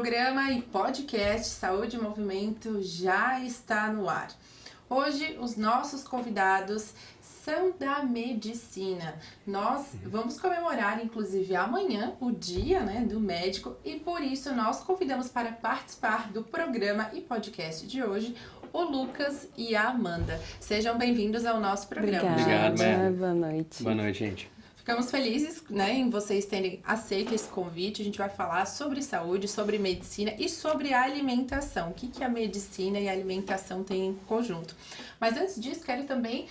programa e podcast Saúde e Movimento já está no ar. Hoje, os nossos convidados são da medicina. Nós vamos comemorar, inclusive, amanhã, o dia, do médico, e por isso nós convidamos para participar do programa e podcast de hoje o Lucas e a Amanda. Sejam bem-vindos ao nosso programa. Obrigado, Boa noite. Boa noite, gente. Ficamos felizes, em vocês terem aceito esse convite. A gente vai falar sobre saúde, sobre medicina e sobre alimentação. O que a medicina e a alimentação têm em conjunto. Mas antes disso, quero também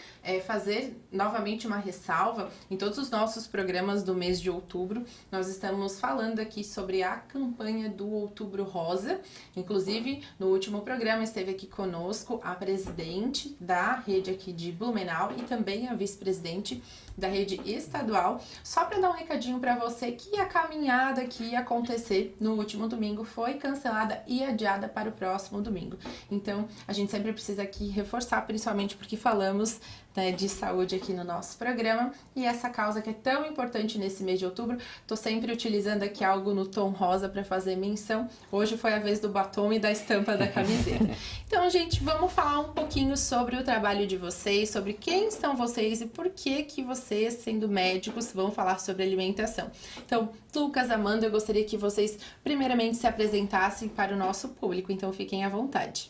fazer novamente uma ressalva. Em todos os nossos programas do mês de outubro, nós estamos falando aqui sobre a campanha do Outubro Rosa. Inclusive, no último programa esteve aqui conosco a presidente da rede aqui de Blumenau e também a vice-presidente da rede estadual, só para dar um recadinho para você que a caminhada que ia acontecer no último domingo foi cancelada e adiada para o próximo domingo. Então, a gente sempre precisa aqui reforçar, principalmente porque falamos de saúde aqui no nosso programa, e essa causa que é tão importante nesse mês de outubro. Tô sempre utilizando aqui algo no tom rosa para fazer menção. Hoje foi a vez do batom e da estampa da camiseta. Então, gente, vamos falar um pouquinho sobre o trabalho de vocês, sobre quem são vocês e por que vocês, sendo médicos, vão falar sobre alimentação. Então, Lucas, Amanda, eu gostaria que vocês primeiramente se apresentassem para o nosso público, então fiquem à vontade.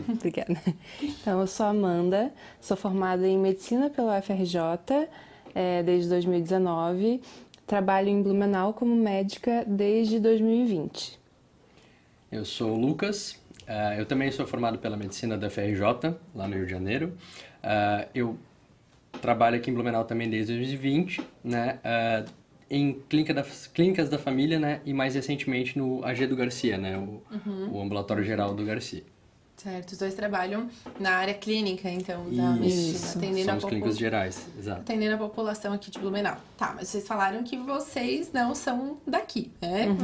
Obrigada. Então, eu sou a Amanda, sou formada em Medicina pela UFRJ desde 2019, trabalho em Blumenau como médica desde 2020. Eu sou o Lucas, eu também sou formado pela Medicina da UFRJ, lá no Rio de Janeiro. Eu trabalho aqui em Blumenau também desde 2020, em clínicas da família, e mais recentemente no AG do Garcia, o ambulatório geral do Garcia. Certo, os dois trabalham na área clínica, então, da medicina. Somos clínicos gerais, exato. Atendendo a população aqui de Blumenau. Tá, mas vocês falaram que vocês não são daqui, né?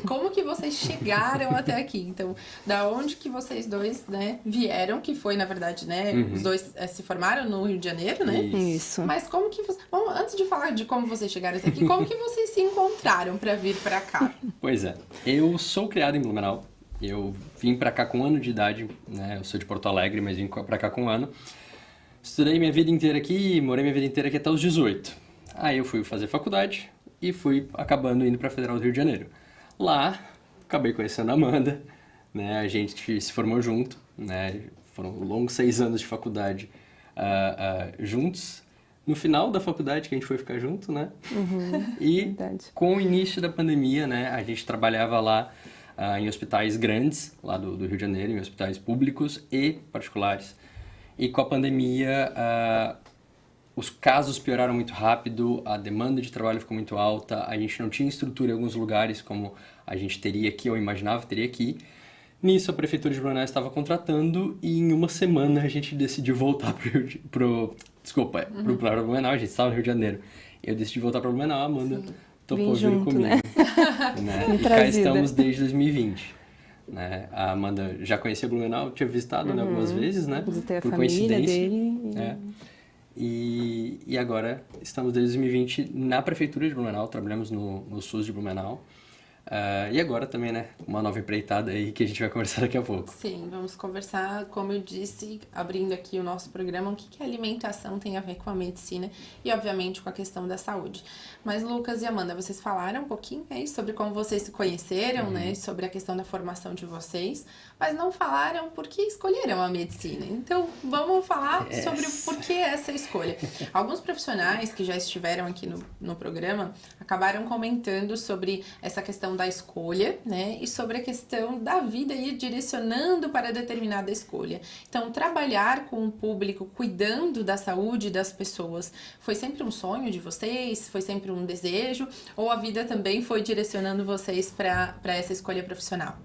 Como que vocês chegaram até aqui? Então, da onde que vocês dois, vieram, que foi, na verdade, os dois se formaram no Rio de Janeiro, né? Isso. Mas como que vocês... Bom, antes de falar de como vocês chegaram até aqui, como que vocês se encontraram para vir para cá? Pois é, eu sou criado em Blumenau. Eu vim pra cá com 1 ano de idade, Eu sou de Porto Alegre, mas vim pra cá com 1 ano. Estudei minha vida inteira aqui, morei minha vida inteira aqui até os 18. Aí eu fui fazer faculdade e fui acabando indo pra Federal do Rio de Janeiro. Lá, acabei conhecendo a Amanda, A gente se formou junto, Foram longos 6 anos de faculdade juntos. No final da faculdade que a gente foi ficar junto, E Verdade. Com o início da pandemia, a gente trabalhava lá em hospitais grandes, lá do Rio de Janeiro, em hospitais públicos e particulares. E com a pandemia, os casos pioraram muito rápido, a demanda de trabalho ficou muito alta, a gente não tinha estrutura em alguns lugares como a gente teria aqui, ou imaginava teria aqui. Nisso, a Prefeitura de Blumenau estava contratando e em 1 semana a gente decidiu voltar pro Blumenau, a gente estava no Rio de Janeiro. Eu decidi voltar para Blumenau, a Amanda... Topou vir comigo, E cá estamos desde 2020, A Amanda já conhecia Blumenau, tinha visitado algumas vezes, Visitei a por família coincidência. dele. E agora estamos desde 2020 na Prefeitura de Blumenau, trabalhamos no SUS de Blumenau. E agora também, uma nova empreitada aí que a gente vai conversar daqui a pouco. Sim, vamos conversar, como eu disse, abrindo aqui o nosso programa, o que a alimentação tem a ver com a medicina e, obviamente, com a questão da saúde. Mas, Lucas e Amanda, vocês falaram um pouquinho sobre como vocês se conheceram, sobre a questão da formação de vocês, mas não falaram por que escolheram a medicina. Então, vamos falar sobre o porquê essa escolha. Alguns profissionais que já estiveram aqui no programa acabaram comentando sobre essa questão da escolha, e sobre a questão da vida ir direcionando para determinada escolha. Então, trabalhar com o público, cuidando da saúde das pessoas, foi sempre um sonho de vocês? Foi sempre um desejo? Ou a vida também foi direcionando vocês para essa escolha profissional?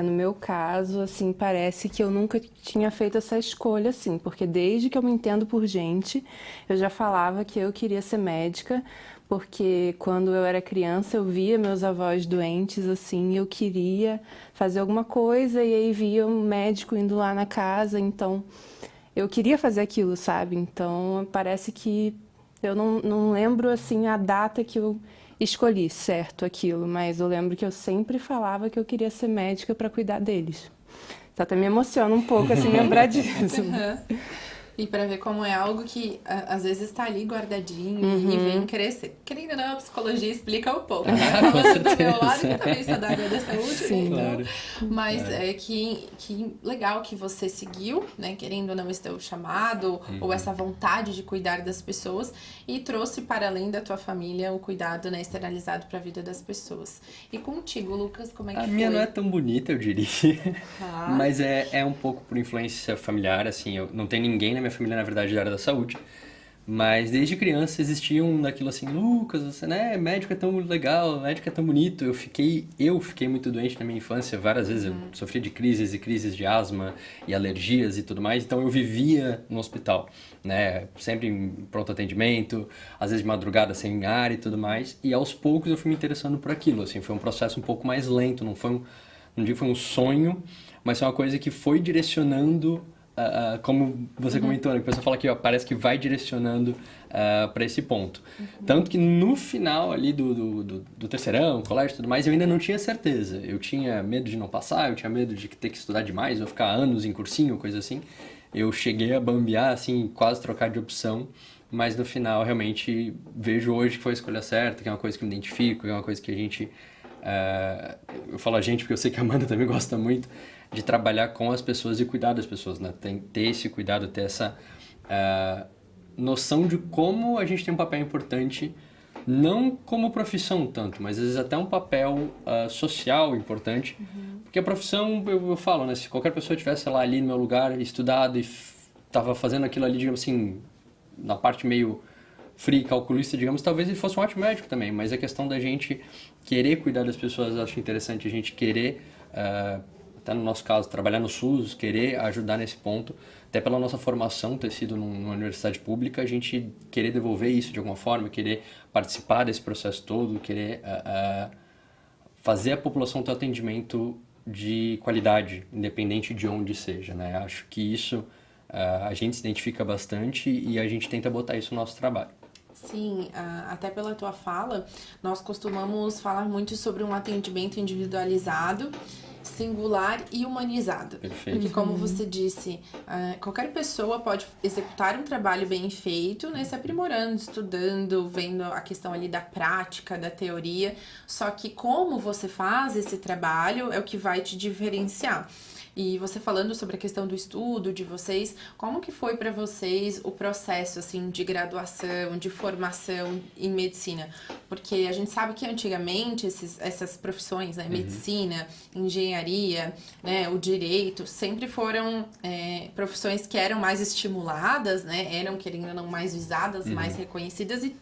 No meu caso, parece que eu nunca tinha feito essa escolha, porque desde que eu me entendo por gente, eu já falava que eu queria ser médica, porque quando eu era criança eu via meus avós doentes, eu queria fazer alguma coisa e aí via um médico indo lá na casa, então eu queria fazer aquilo, sabe? Então parece que eu não lembro, a data que eu escolhi certo aquilo, mas eu lembro que eu sempre falava que eu queria ser médica para cuidar deles. Então até me emociona um pouco assim lembrar disso. E para ver como é algo que às vezes está ali guardadinho e vem crescer. Querendo ou não, a psicologia explica um pouco, né? Falando do meu lado, que também sou da área da saúde, Sim, então, claro. mas é que legal que você seguiu, né? Querendo ou não, esse teu chamado ou essa vontade de cuidar das pessoas e trouxe para além da tua família o cuidado, né, externalizado para a vida das pessoas. E contigo, Lucas, como é que A foi? minha não é tão bonita, eu diria, Ah. mas é um pouco por influência familiar, assim, eu não tenho ninguém na minha família, na verdade, da área da saúde, mas desde criança existia daquilo assim, Lucas, você, né, médico é tão legal, médico é tão bonito, eu fiquei muito doente na minha infância, várias vezes eu sofria de crises e crises de asma e alergias e tudo mais, então eu vivia no hospital, né, sempre em pronto atendimento, às vezes de madrugada sem ar e tudo mais, e aos poucos eu fui me interessando por aquilo, assim, foi um processo um pouco mais lento, não digo que foi um sonho, mas foi uma coisa que foi direcionando, como você comentou, né? Que a pessoa fala que ó, parece que vai direcionando para esse ponto. Tanto que no final ali do terceirão, colégio e tudo mais, eu ainda não tinha certeza. Eu tinha medo de não passar, eu tinha medo de ter que estudar demais, ou ficar anos em cursinho, coisa assim. Eu cheguei a bambear, assim, quase trocar de opção, mas no final realmente vejo hoje que foi a escolha certa, que é uma coisa que me identifico, que é uma coisa que a gente... eu falo a gente porque eu sei que a Amanda também gosta muito de trabalhar com as pessoas e cuidar das pessoas, né? Ter esse cuidado, ter essa noção de como a gente tem um papel importante, não como profissão tanto, mas às vezes até um papel social importante, porque a profissão, eu falo, né? Se qualquer pessoa tivesse lá ali no meu lugar, estudado e estava fazendo aquilo ali, digamos assim, na parte meio fria, calculista, digamos, talvez ele fosse um ótimo médico também, mas a questão da gente querer cuidar das pessoas, eu acho interessante a gente querer, até no nosso caso, trabalhar no SUS, querer ajudar nesse ponto, até pela nossa formação ter sido numa universidade pública, a gente querer devolver isso de alguma forma, querer participar desse processo todo, querer fazer a população ter atendimento de qualidade, independente de onde seja, né? Acho que isso a gente se identifica bastante e a gente tenta botar isso no nosso trabalho. Sim, até pela tua fala, nós costumamos falar muito sobre um atendimento individualizado, singular e humanizado. Perfeito. Porque, como você disse, qualquer pessoa pode executar um trabalho bem feito, né, se aprimorando, estudando, vendo a questão ali da prática, da teoria, só que como você faz esse trabalho é o que vai te diferenciar. E você falando sobre a questão do estudo de vocês, como que foi para vocês o processo, assim, de graduação, de formação em medicina? Porque a gente sabe que antigamente essas profissões, né, medicina, engenharia, né, o direito, sempre foram profissões que eram mais estimuladas, né, eram, querendo ou não, mais visadas, mais reconhecidas e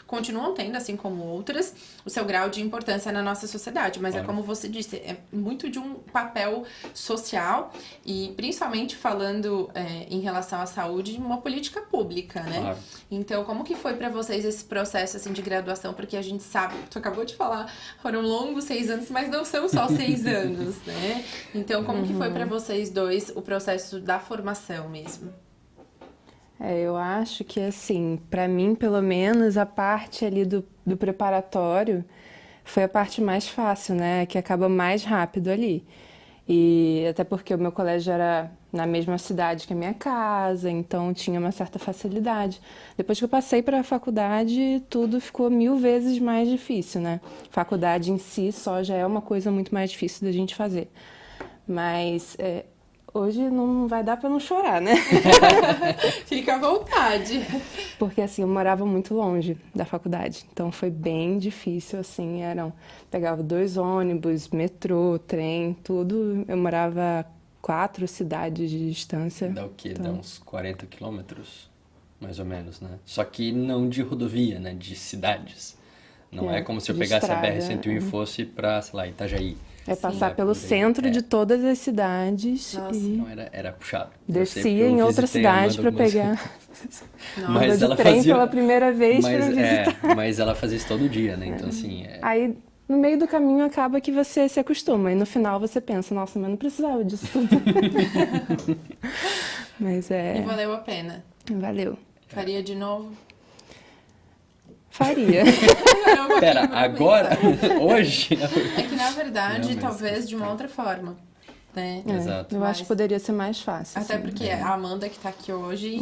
continuam tendo, assim como outras, o seu grau de importância na nossa sociedade, mas claro. é como você disse, é muito de um papel social e principalmente falando em relação à saúde, uma política pública, né? Claro. Então, como que foi para vocês esse processo, assim, de graduação? Porque a gente sabe, tu acabou de falar, foram longos 6 anos, mas não são só 6 anos, né? Então, como que foi para vocês dois o processo da formação mesmo? Eu acho que, assim, para mim, pelo menos, a parte ali do preparatório foi a parte mais fácil, né? Que acaba mais rápido ali. E até porque o meu colégio era na mesma cidade que a minha casa, então tinha uma certa facilidade. Depois que eu passei para a faculdade, tudo ficou 1000 vezes mais difícil, né? Faculdade em si só já é uma coisa muito mais difícil da gente fazer. Mas... hoje não vai dar para não chorar, né? Fica à vontade. Porque, assim, eu morava muito longe da faculdade. Então, foi bem difícil, assim. Pegava 2 ônibus, metrô, trem, tudo. Eu morava a 4 cidades de distância. Dá o quê? Então... Dá uns 40 quilômetros, mais ou menos, né? Só que não de rodovia, né? De cidades. Não é como se eu pegasse estrada, a BR-101 e fosse para, sei lá, Itajaí. É passar Sim, pelo centro de todas as cidades. Nossa. E Então era puxado. descia em outra cidade para pegar. Mas de ela trem fazia pela primeira vez para visitar. mas ela fazia isso todo dia, né? Então, assim... Aí, no meio do caminho, acaba que você se acostuma. E no final você pensa, nossa, mas não precisava disso tudo. Mas E valeu a pena? valeu. Faria de novo? Faria. Pera, agora? Hoje? É que, na verdade, Não, mas- talvez de uma outra forma, né? Exato. Eu acho que poderia ser mais fácil. Até sim. porque a Amanda que tá aqui hoje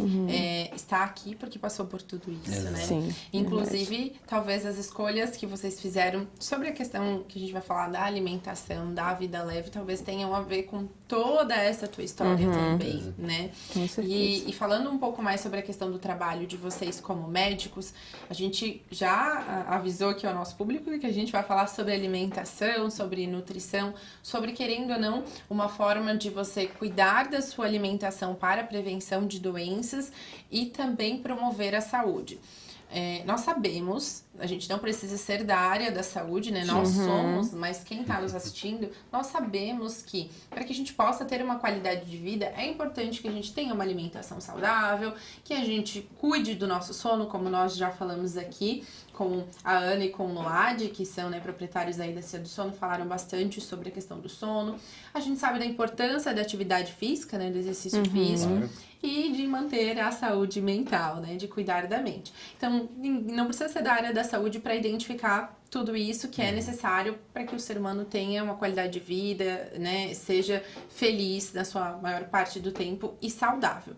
está aqui porque passou por tudo isso, Exato. né? Sim, Inclusive, talvez as escolhas que vocês fizeram sobre a questão que a gente vai falar da alimentação, da vida leve, talvez tenham a ver com toda essa tua história também, né? Com certeza. E falando um pouco mais sobre a questão do trabalho de vocês como médicos, a gente já avisou aqui ao nosso público que a gente vai falar sobre alimentação, sobre nutrição, sobre, querendo ou não, uma forma de você cuidar da sua alimentação para a prevenção de doenças e também promover a saúde. Nós sabemos, a gente não precisa ser da área da saúde, né? Nós somos, mas quem está nos assistindo, nós sabemos que para que a gente possa ter uma qualidade de vida, é importante que a gente tenha uma alimentação saudável, que a gente cuide do nosso sono, como nós já falamos aqui, com a Ana e com o Noad, que são, né, proprietários aí da Cia do Sono, falaram bastante sobre a questão do sono. A gente sabe da importância da atividade física, né, do exercício físico. Claro. E de manter a saúde mental, né? De cuidar da mente. Então, não precisa ser da área da saúde para identificar tudo isso que é necessário para que o ser humano tenha uma qualidade de vida, né? Seja feliz na sua maior parte do tempo e saudável.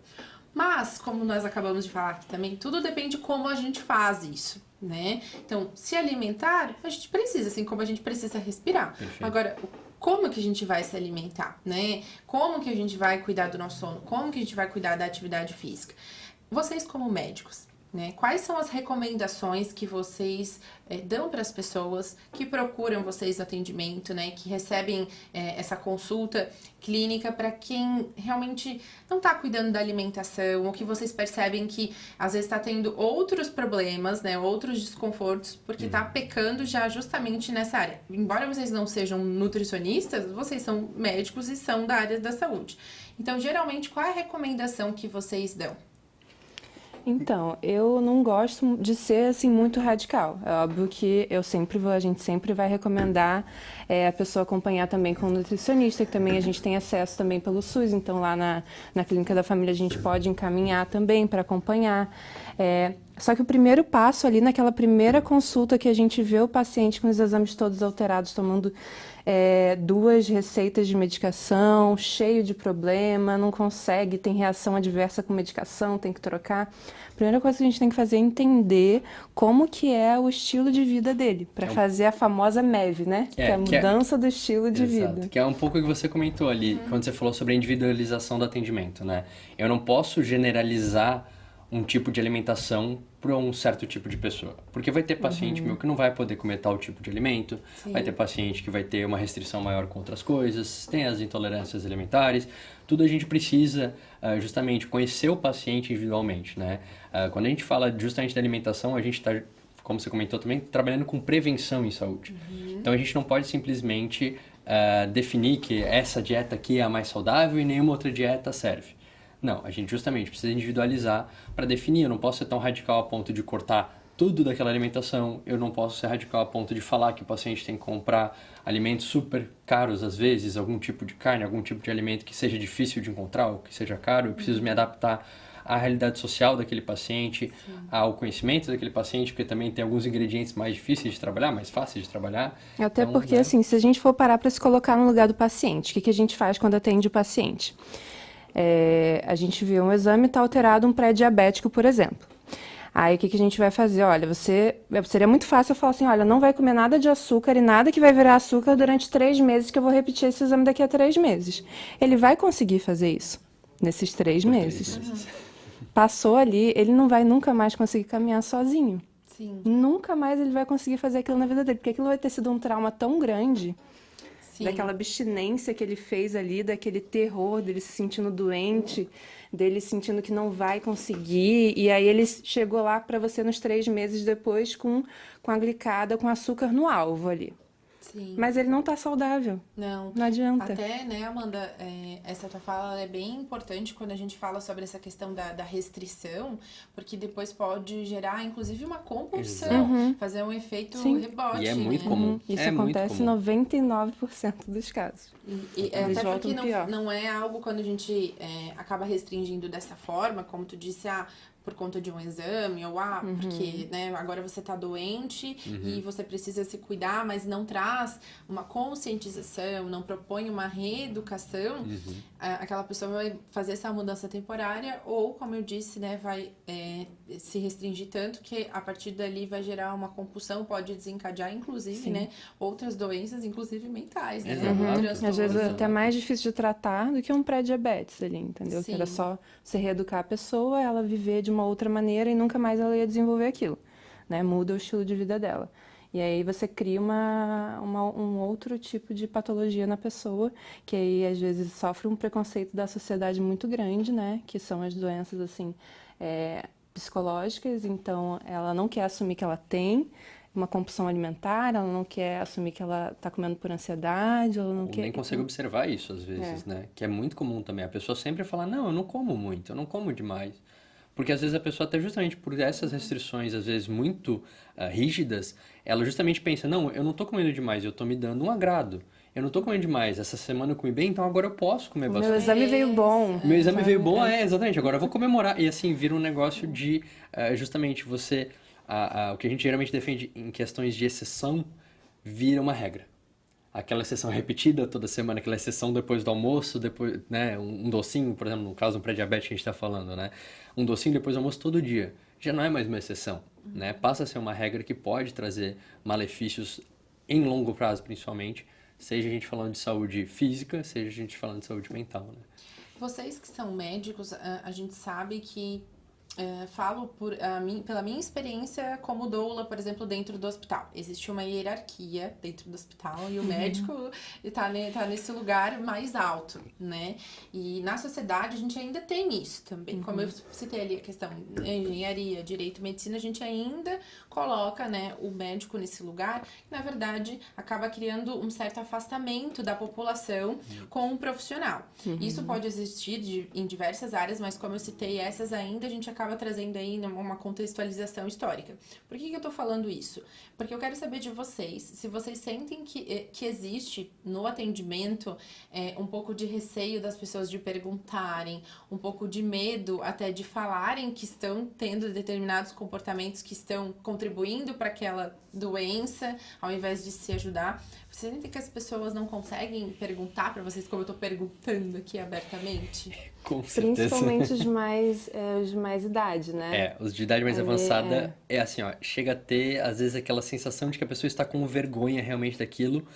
Mas, como nós acabamos de falar aqui também, tudo depende de como a gente faz isso, né? Então, se alimentar, a gente precisa, assim como a gente precisa respirar. Perfeito. Agora, como que a gente vai se alimentar, né? Como que a gente vai cuidar do nosso sono? Como que a gente vai cuidar da atividade física? Vocês como médicos, né? Quais são as recomendações que vocês dão para as pessoas que procuram vocês no atendimento, né? Que recebem essa consulta clínica para quem realmente não está cuidando da alimentação ou que vocês percebem que às vezes está tendo outros problemas, né? Outros desconfortos porque está pecando já justamente nessa área. Embora vocês não sejam nutricionistas, vocês são médicos e são da área da saúde. Então, geralmente, qual é a recomendação que vocês dão? Então, eu não gosto de ser assim muito radical. É óbvio que a gente sempre vai recomendar a pessoa acompanhar também com um nutricionista, que também a gente tem acesso também pelo SUS, então lá na Clínica da Família a gente pode encaminhar também para acompanhar. Só que o primeiro passo ali, naquela primeira consulta que a gente vê o paciente com os exames todos alterados, tomando 2 receitas de medicação, cheio de problema, não consegue, tem reação adversa com medicação, tem que trocar. A primeira coisa que a gente tem que fazer é entender como que é o estilo de vida dele, para fazer a famosa MEV, né? Que é a mudança do estilo de vida. Que é um pouco o que você comentou ali, quando você falou sobre a individualização do atendimento, né? Eu não posso generalizar um tipo de alimentação para um certo tipo de pessoa. Porque vai ter paciente meu que não vai poder comer tal tipo de alimento, vai ter paciente que vai ter uma restrição maior com outras coisas, tem as intolerâncias alimentares, tudo a gente precisa justamente conhecer o paciente individualmente, né? Quando a gente fala justamente da alimentação, a gente está, como você comentou também, trabalhando com prevenção em saúde. Então a gente não pode simplesmente definir que essa dieta aqui é a mais saudável e nenhuma outra dieta serve. Não, a gente justamente precisa individualizar para definir. Eu não posso ser tão radical a ponto de cortar tudo daquela alimentação. Eu não posso ser radical a ponto de falar que o paciente tem que comprar alimentos super caros, às vezes, algum tipo de carne, algum tipo de alimento que seja difícil de encontrar ou que seja caro. Eu preciso me adaptar à realidade social daquele paciente, ao conhecimento daquele paciente, porque também tem alguns ingredientes mais difíceis de trabalhar, mais fáceis de trabalhar. Até então, porque, né? assim, se a gente for parar para se colocar no lugar do paciente, o que a gente faz quando atende o paciente? A gente vê um exame, está alterado um pré-diabético, por exemplo. Aí, o que a gente vai fazer? Olha, seria muito fácil eu falar assim, olha, não vai comer nada de açúcar e nada que vai virar açúcar durante 3 meses, que eu vou repetir esse exame daqui a 3 meses. Ele vai conseguir fazer isso nesses 3 meses. Passou ali, ele não vai nunca mais conseguir caminhar sozinho. Sim. Nunca mais ele vai conseguir fazer aquilo na vida dele, porque aquilo vai ter sido um trauma tão grande, Sim. daquela abstinência que ele fez ali, daquele terror dele se sentindo doente, dele sentindo que não vai conseguir, e aí ele chegou lá para você nos 3 meses depois com a glicada, com açúcar no alvo ali. Sim. Mas ele não tá saudável. Não. Não adianta. Até, né, Amanda, essa tua fala é bem importante quando a gente fala sobre essa questão da restrição, porque depois pode gerar, inclusive, uma compulsão, fazer um efeito rebote. E é muito né? comum. Isso É muito acontece em comum. 99% dos casos. Eles Até voltam porque pior. não é algo quando a gente acaba restringindo dessa forma, como tu disse, por conta de um exame, ou porque, né, agora você tá doente e você precisa se cuidar, mas não traz uma conscientização, não propõe uma reeducação, aquela pessoa vai fazer essa mudança temporária, ou, como eu disse, né, vai se restringir tanto que a partir dali vai gerar uma compulsão, pode desencadear, inclusive, né, outras doenças, inclusive mentais, né? Às vezes é até mais difícil de tratar do que um pré-diabetes ali, entendeu? Que era só você reeducar a pessoa, ela viver de uma outra maneira e nunca mais ela ia desenvolver aquilo, né? Muda o estilo de vida dela. E aí você cria um outro tipo de patologia na pessoa, que aí às vezes sofre um preconceito da sociedade muito grande, né? Que são as doenças, assim, psicológicas. Então, ela não quer assumir que ela tem uma compulsão alimentar, ela não quer assumir que ela está comendo por ansiedade, ela não Ou quer... nem consegue observar isso às vezes, né? Que é muito comum também. A pessoa sempre fala, não, eu não como muito, eu não como demais. Porque às vezes a pessoa, até justamente por essas restrições, às vezes muito rígidas, ela justamente pensa, não, eu não tô comendo demais, eu tô me dando um agrado. Eu não tô comendo demais, essa semana eu comi bem, então agora eu posso comer bastante. Meu exame veio bom. Meu exame veio bom, exatamente, agora eu vou comemorar. E assim, vira um negócio de, justamente, você... o que a gente geralmente defende em questões de exceção, vira uma regra. Aquela exceção repetida toda semana, aquela exceção depois do almoço, depois, né, um docinho, por exemplo, no caso um pré-diabético que a gente está falando, né, um docinho depois do almoço todo dia, já não é mais uma exceção, né, passa a ser uma regra que pode trazer malefícios em longo prazo, principalmente, seja a gente falando de saúde física, seja a gente falando de saúde mental, né. Vocês que são médicos, a gente sabe que falo pela minha experiência como doula, por exemplo, dentro do hospital. Existe uma hierarquia dentro do hospital e o médico tá nesse lugar mais alto, né? E na sociedade a gente ainda tem isso também. Como eu citei ali a questão de engenharia, direito, medicina, a gente ainda coloca, né, o médico nesse lugar, que na verdade acaba criando um certo afastamento da população com o profissional. Isso pode existir em diversas áreas, mas como eu citei, essas ainda a gente acaba trazendo aí uma contextualização histórica. Por que eu tô falando isso? Porque eu quero saber de vocês, se vocês sentem que existe no atendimento um pouco de receio das pessoas de perguntarem, um pouco de medo até de falarem que estão tendo determinados comportamentos que estão contribuindo para aquela doença, ao invés de se ajudar. Vocês sentem que as pessoas não conseguem perguntar para vocês, como eu tô perguntando aqui abertamente? Com certeza. Principalmente os de mais idade, né? Os de idade mais avançada é assim, ó, chega a ter, às vezes, aquela sensação de que a pessoa está com vergonha realmente daquilo.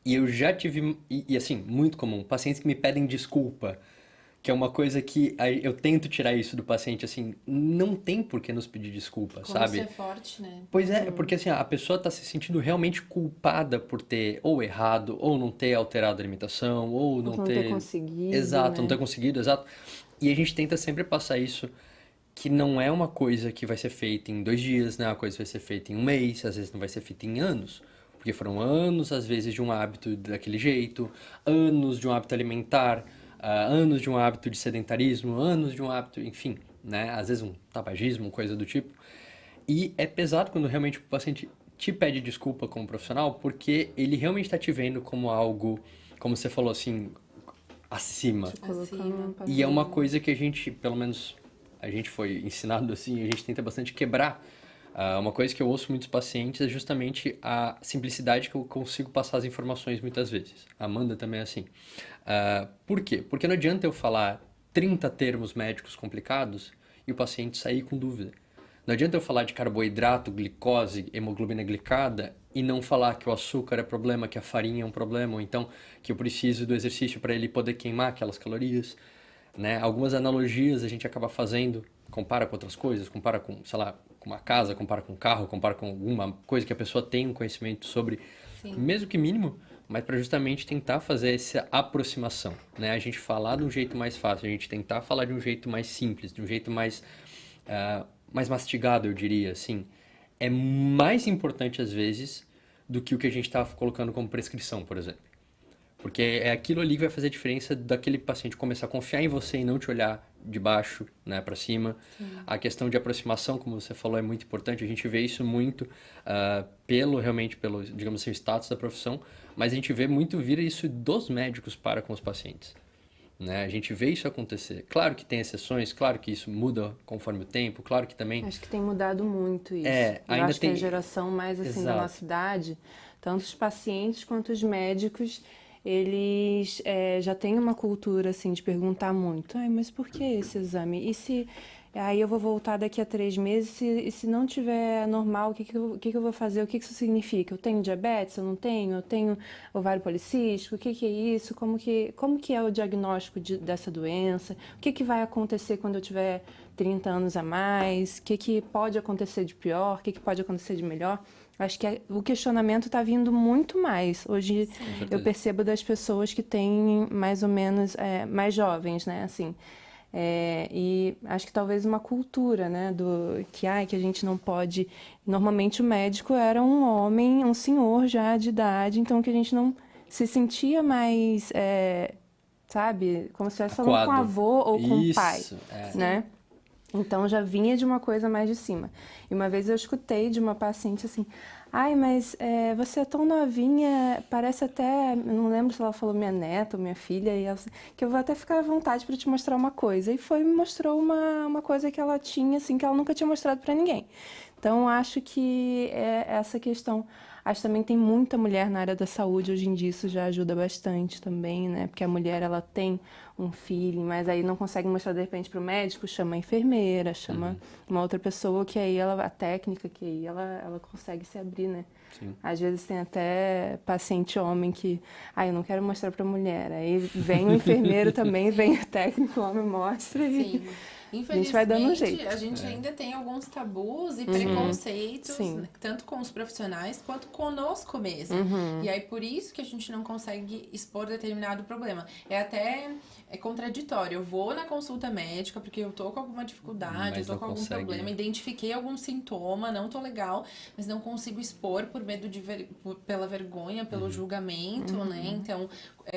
E eu já tive, e assim, muito comum, pacientes que me pedem desculpa, que é uma coisa que eu tento tirar isso do paciente, assim, não tem por que nos pedir desculpa, Como sabe? ser forte, né? Pois é, porque assim, a pessoa está se sentindo realmente culpada por ter ou errado, ou não ter alterado a alimentação, ou não ter conseguido, exato, né? não ter conseguido, exato. E a gente tenta sempre passar isso, que não é uma coisa que vai ser feita em 2 dias, né? Uma coisa que vai ser feita em 1 mês, às vezes não vai ser feita em anos. Porque foram anos, às vezes, de um hábito daquele jeito, anos de um hábito alimentar, anos de um hábito de sedentarismo, anos de um hábito, enfim, né? Às vezes um tabagismo, coisa do tipo. E é pesado quando realmente o paciente te pede desculpa como profissional, porque ele realmente está te vendo como algo, como você falou assim, acima. E é uma coisa que a gente, pelo menos a gente foi ensinado assim, a gente tenta bastante quebrar. Uma coisa que eu ouço muitos pacientes é justamente a simplicidade que eu consigo passar as informações muitas vezes. A Amanda também é assim. Por quê? Porque não adianta eu falar 30 termos médicos complicados e o paciente sair com dúvida. Não adianta eu falar de carboidrato, glicose, hemoglobina glicada e não falar que o açúcar é problema, que a farinha é um problema, ou então que eu preciso do exercício para ele poder queimar aquelas calorias, né? Algumas analogias a gente acaba fazendo, compara com outras coisas, compara com, sei lá, com uma casa, compara com um carro, compara com alguma coisa que a pessoa tem um conhecimento sobre, mesmo que mínimo, mas para justamente tentar fazer essa aproximação, né? A gente falar de um jeito mais fácil, a gente tentar falar de um jeito mais simples, de um jeito mais mastigado, eu diria, assim, é mais importante às vezes do que o que a gente está colocando como prescrição, por exemplo. Porque é aquilo ali que vai fazer a diferença daquele paciente começar a confiar em você e não te olhar de baixo, né, para cima. A questão de aproximação, como você falou, é muito importante. A gente vê isso muito realmente pelo, digamos assim, status da profissão, mas a gente vê muito vir isso dos médicos para com os pacientes. né? A gente vê isso acontecer. Claro que tem exceções, claro que isso muda conforme o tempo, claro que também... Acho que tem mudado muito isso. Eu ainda acho que tem... a geração mais assim da Exato. nossa idade, tanto os pacientes quanto os médicos, eles já têm uma cultura assim de perguntar muito. Ai, mas por que esse exame? E se aí eu vou voltar daqui a 3 meses e se não tiver normal, o que eu vou fazer? O que isso significa? Eu tenho diabetes? Eu não tenho? Eu tenho ovário policístico? O que é isso? Como que é o diagnóstico dessa doença? O que vai acontecer quando eu tiver 30 anos a mais? O que pode acontecer de pior? O que pode acontecer de melhor? Acho que o questionamento está vindo muito mais. Hoje eu percebo das pessoas que têm mais ou menos, mais jovens, né? Assim, e acho que talvez uma cultura, né? Que a gente não pode... Normalmente o médico era um homem, um senhor já de idade, então que a gente não se sentia mais, sabe? Como se estivesse falando com o avô ou com o pai, né? Então já vinha de uma coisa mais de cima. E uma vez eu escutei de uma paciente assim: ai, mas você é tão novinha, parece até... Eu não lembro se ela falou minha neta ou minha filha, e ela, que eu vou até ficar à vontade para te mostrar uma coisa. E me mostrou uma coisa que ela tinha, assim, que ela nunca tinha mostrado para ninguém. Então acho que essa questão... Acho que também tem muita mulher na área da saúde hoje em dia, isso já ajuda bastante também, né? Porque a mulher, ela tem um feeling, mas aí não consegue mostrar de repente para o médico, chama a enfermeira, chama uma outra pessoa que aí a técnica que aí ela consegue se abrir, né? Sim. Às vezes tem até paciente homem que, eu não quero mostrar para mulher. Aí vem o enfermeiro também, vem o técnico, o homem mostra e... Sim. Infelizmente, a gente vai dando um jeito. A gente ainda tem alguns tabus e preconceitos, tanto com os profissionais quanto conosco mesmo. E aí, por isso que a gente não consegue expor determinado problema. É até contraditório. Eu vou na consulta médica porque eu tô com alguma dificuldade, eu tô com algum problema, identifiquei algum sintoma, não tô legal, mas não consigo expor por medo pela vergonha, pelo julgamento, né? Então,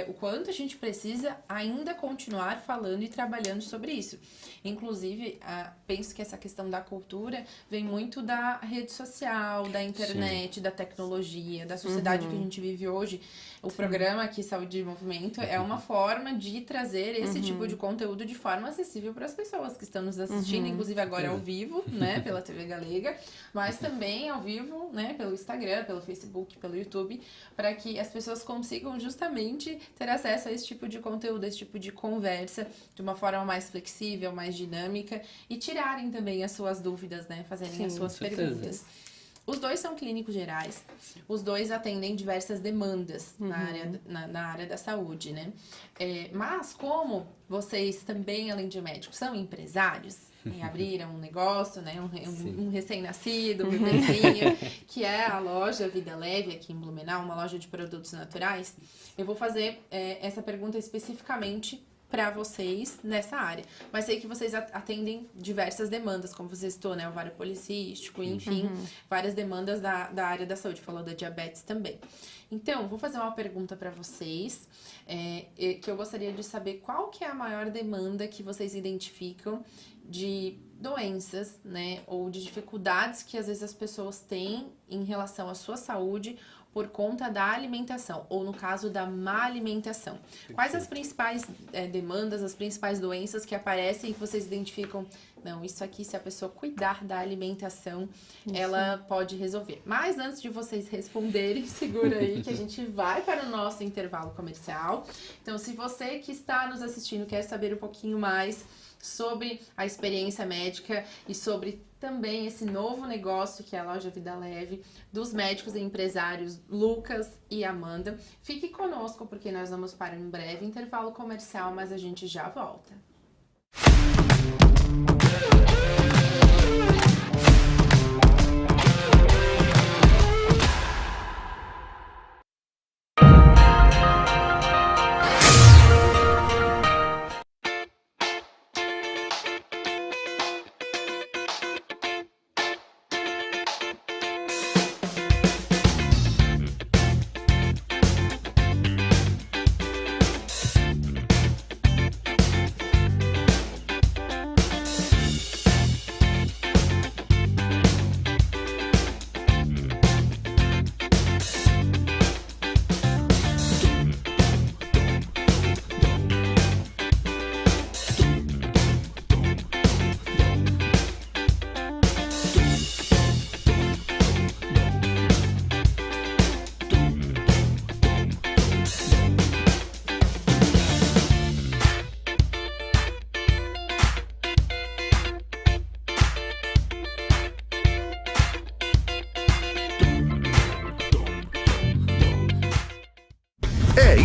o quanto a gente precisa ainda continuar falando e trabalhando sobre isso. Inclusive, penso que essa questão da cultura vem muito da rede social, da internet, da tecnologia, da sociedade que a gente vive hoje. O programa aqui, Saúde e Movimento, é uma forma de trazer esse tipo de conteúdo de forma acessível para as pessoas que estão nos assistindo, inclusive agora ao vivo, né, pela TV Galega, mas também ao vivo, né, pelo Instagram, pelo Facebook, pelo YouTube, para que as pessoas consigam justamente ter acesso a esse tipo de conteúdo, a esse tipo de conversa, de uma forma mais flexível, mais dinâmica, e tirarem também as suas dúvidas, né, fazerem as suas perguntas. Os dois são clínicos gerais, os dois atendem diversas demandas na área da saúde, né? Mas como vocês também, além de médicos, são empresários, abriram um negócio, né? Um recém-nascido, um bebezinho, que é a loja Vida Leve aqui em Blumenau, uma loja de produtos naturais, eu vou fazer essa pergunta especificamente para vocês nessa área. Mas sei que vocês atendem diversas demandas, como você citou, né? Ovário policístico, enfim, várias demandas da área da saúde. Falou da diabetes também. Então, vou fazer uma pergunta para vocês, que eu gostaria de saber qual que é a maior demanda que vocês identificam de doenças, né? Ou de dificuldades que às vezes as pessoas têm em relação à sua saúde por conta da alimentação, ou no caso da má alimentação. Quais as principais demandas, as principais doenças que aparecem e que vocês identificam? Não, isso aqui, se a pessoa cuidar da alimentação, ela pode resolver. Mas antes de vocês responderem, segura aí que a gente vai para o nosso intervalo comercial. Então, se você que está nos assistindo quer saber um pouquinho mais sobre a experiência médica e sobre também esse novo negócio que é a loja Vida Leve, dos médicos e empresários Lucas e Amanda, fique conosco porque nós vamos para um breve intervalo comercial, mas a gente já volta.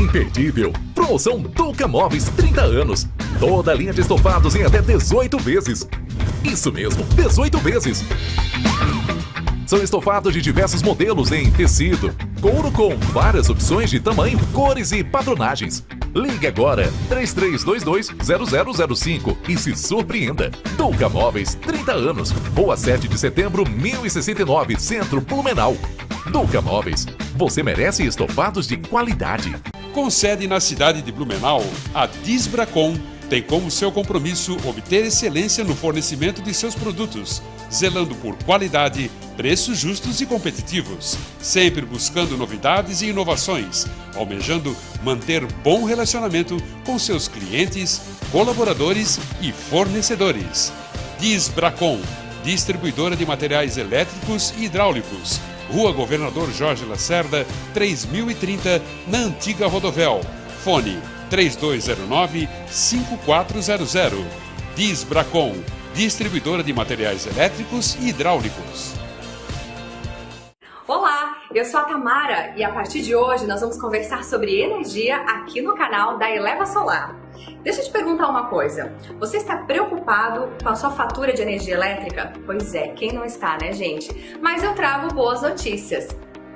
imperdível. Promoção Douka Móveis 30 anos. Toda a linha de estofados em até 18 vezes. Isso mesmo, 18 vezes. São estofados de diversos modelos em tecido, couro com várias opções de tamanho, cores e padronagens. Ligue agora 3322-0005 e se surpreenda. Douka Móveis, 30 anos. Rua 7 de setembro, 1069, Centro Blumenau. Douka Móveis, você merece estofados de qualidade. Com sede na cidade de Blumenau, a Disbracon tem como seu compromisso obter excelência no fornecimento de seus produtos, zelando por qualidade, preços justos e competitivos, sempre buscando novidades e inovações, almejando manter bom relacionamento com seus clientes, colaboradores e fornecedores. Disbracon, distribuidora de materiais elétricos e hidráulicos, Rua Governador Jorge Lacerda, 3030, na Antiga Rodovel. Fone 3209-5400. Disbracon, distribuidora de materiais elétricos e hidráulicos. Olá, eu sou a Tamara e a partir de hoje nós vamos conversar sobre energia aqui no canal da Eleva Solar. Deixa eu te perguntar uma coisa, você está preocupado com a sua fatura de energia elétrica? Pois é, quem não está, né, gente? Mas eu trago boas notícias.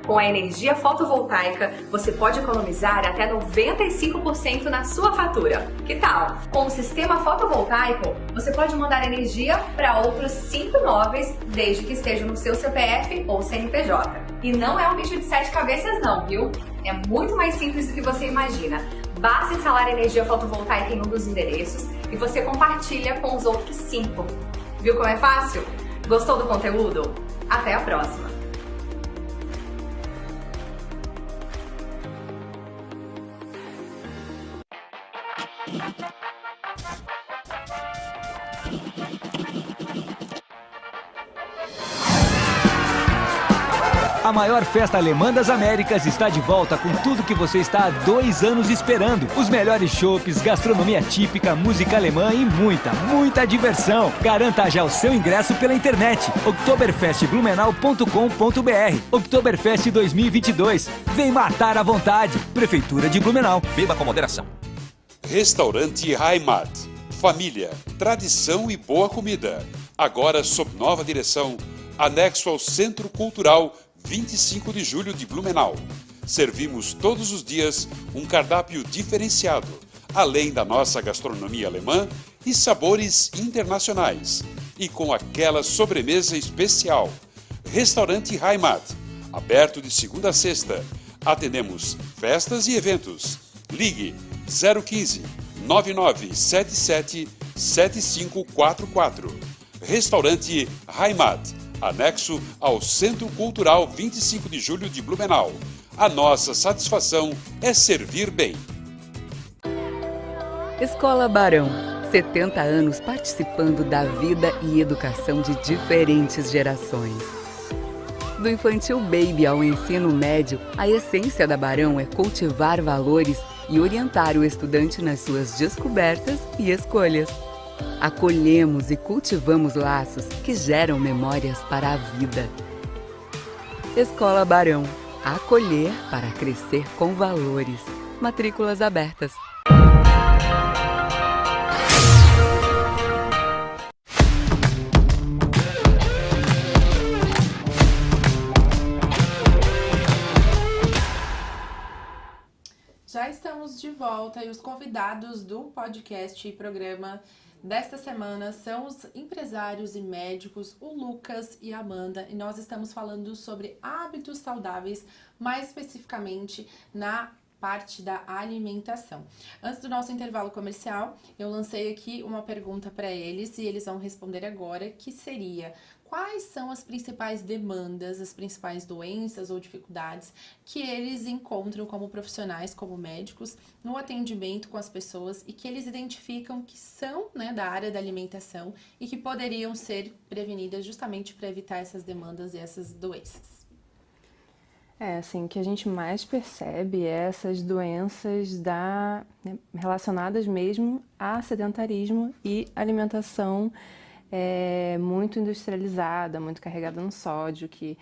Com a energia fotovoltaica, você pode economizar até 95% na sua fatura. Que tal? Com o sistema fotovoltaico, você pode mandar energia para outros 5 imóveis, desde que esteja no seu CPF ou CNPJ. E não é um bicho de 7 cabeças não, viu? É muito mais simples do que você imagina. Basta instalar energia fotovoltaica em um dos endereços e você compartilha com os outros 5. Viu como é fácil? Gostou do conteúdo? Até a próxima! A maior festa alemã das Américas está de volta com tudo que você está há 2 anos esperando. Os melhores chopes, gastronomia típica, música alemã e muita diversão. Garanta já o seu ingresso pela internet. oktoberfestblumenau.com.br. Oktoberfest 2022. Vem matar à vontade. Prefeitura de Blumenau. Beba com moderação. Restaurante Heimat. Família, tradição e boa comida. Agora sob nova direção, anexo ao Centro Cultural 25 de Julho de Blumenau. Servimos todos os dias um cardápio diferenciado, além da nossa gastronomia alemã e sabores internacionais. E com aquela sobremesa especial. Restaurante Heimat, aberto de segunda a sexta. Atendemos festas e eventos. Ligue 015 9977 7544. Restaurante Heimat, anexo ao Centro Cultural 25 de Julho de Blumenau. A nossa satisfação é servir bem. Escola Barão, 70 anos participando da vida e educação de diferentes gerações. Do infantil baby ao ensino médio, a essência da Barão é cultivar valores e orientar o estudante nas suas descobertas e escolhas. Acolhemos e cultivamos laços que geram memórias para a vida. Escola Barão. Acolher para crescer com valores. Matrículas abertas. Já estamos de volta e os convidados do podcast e programa desta semana são os empresários e médicos, o Lucas e a Amanda, e nós estamos falando sobre hábitos saudáveis, mais especificamente na parte da alimentação. Antes do nosso intervalo comercial, eu lancei aqui uma pergunta para eles e eles vão responder agora, que seria: quais são as principais demandas, as principais doenças ou dificuldades que eles encontram como profissionais, como médicos, no atendimento com as pessoas e que eles identificam que são, né, da área da alimentação e que poderiam ser prevenidas justamente para evitar essas demandas e essas doenças? Assim, o que a gente mais percebe é essas doenças relacionadas mesmo a sedentarismo e alimentação muito industrializada, muito carregada no sódio, que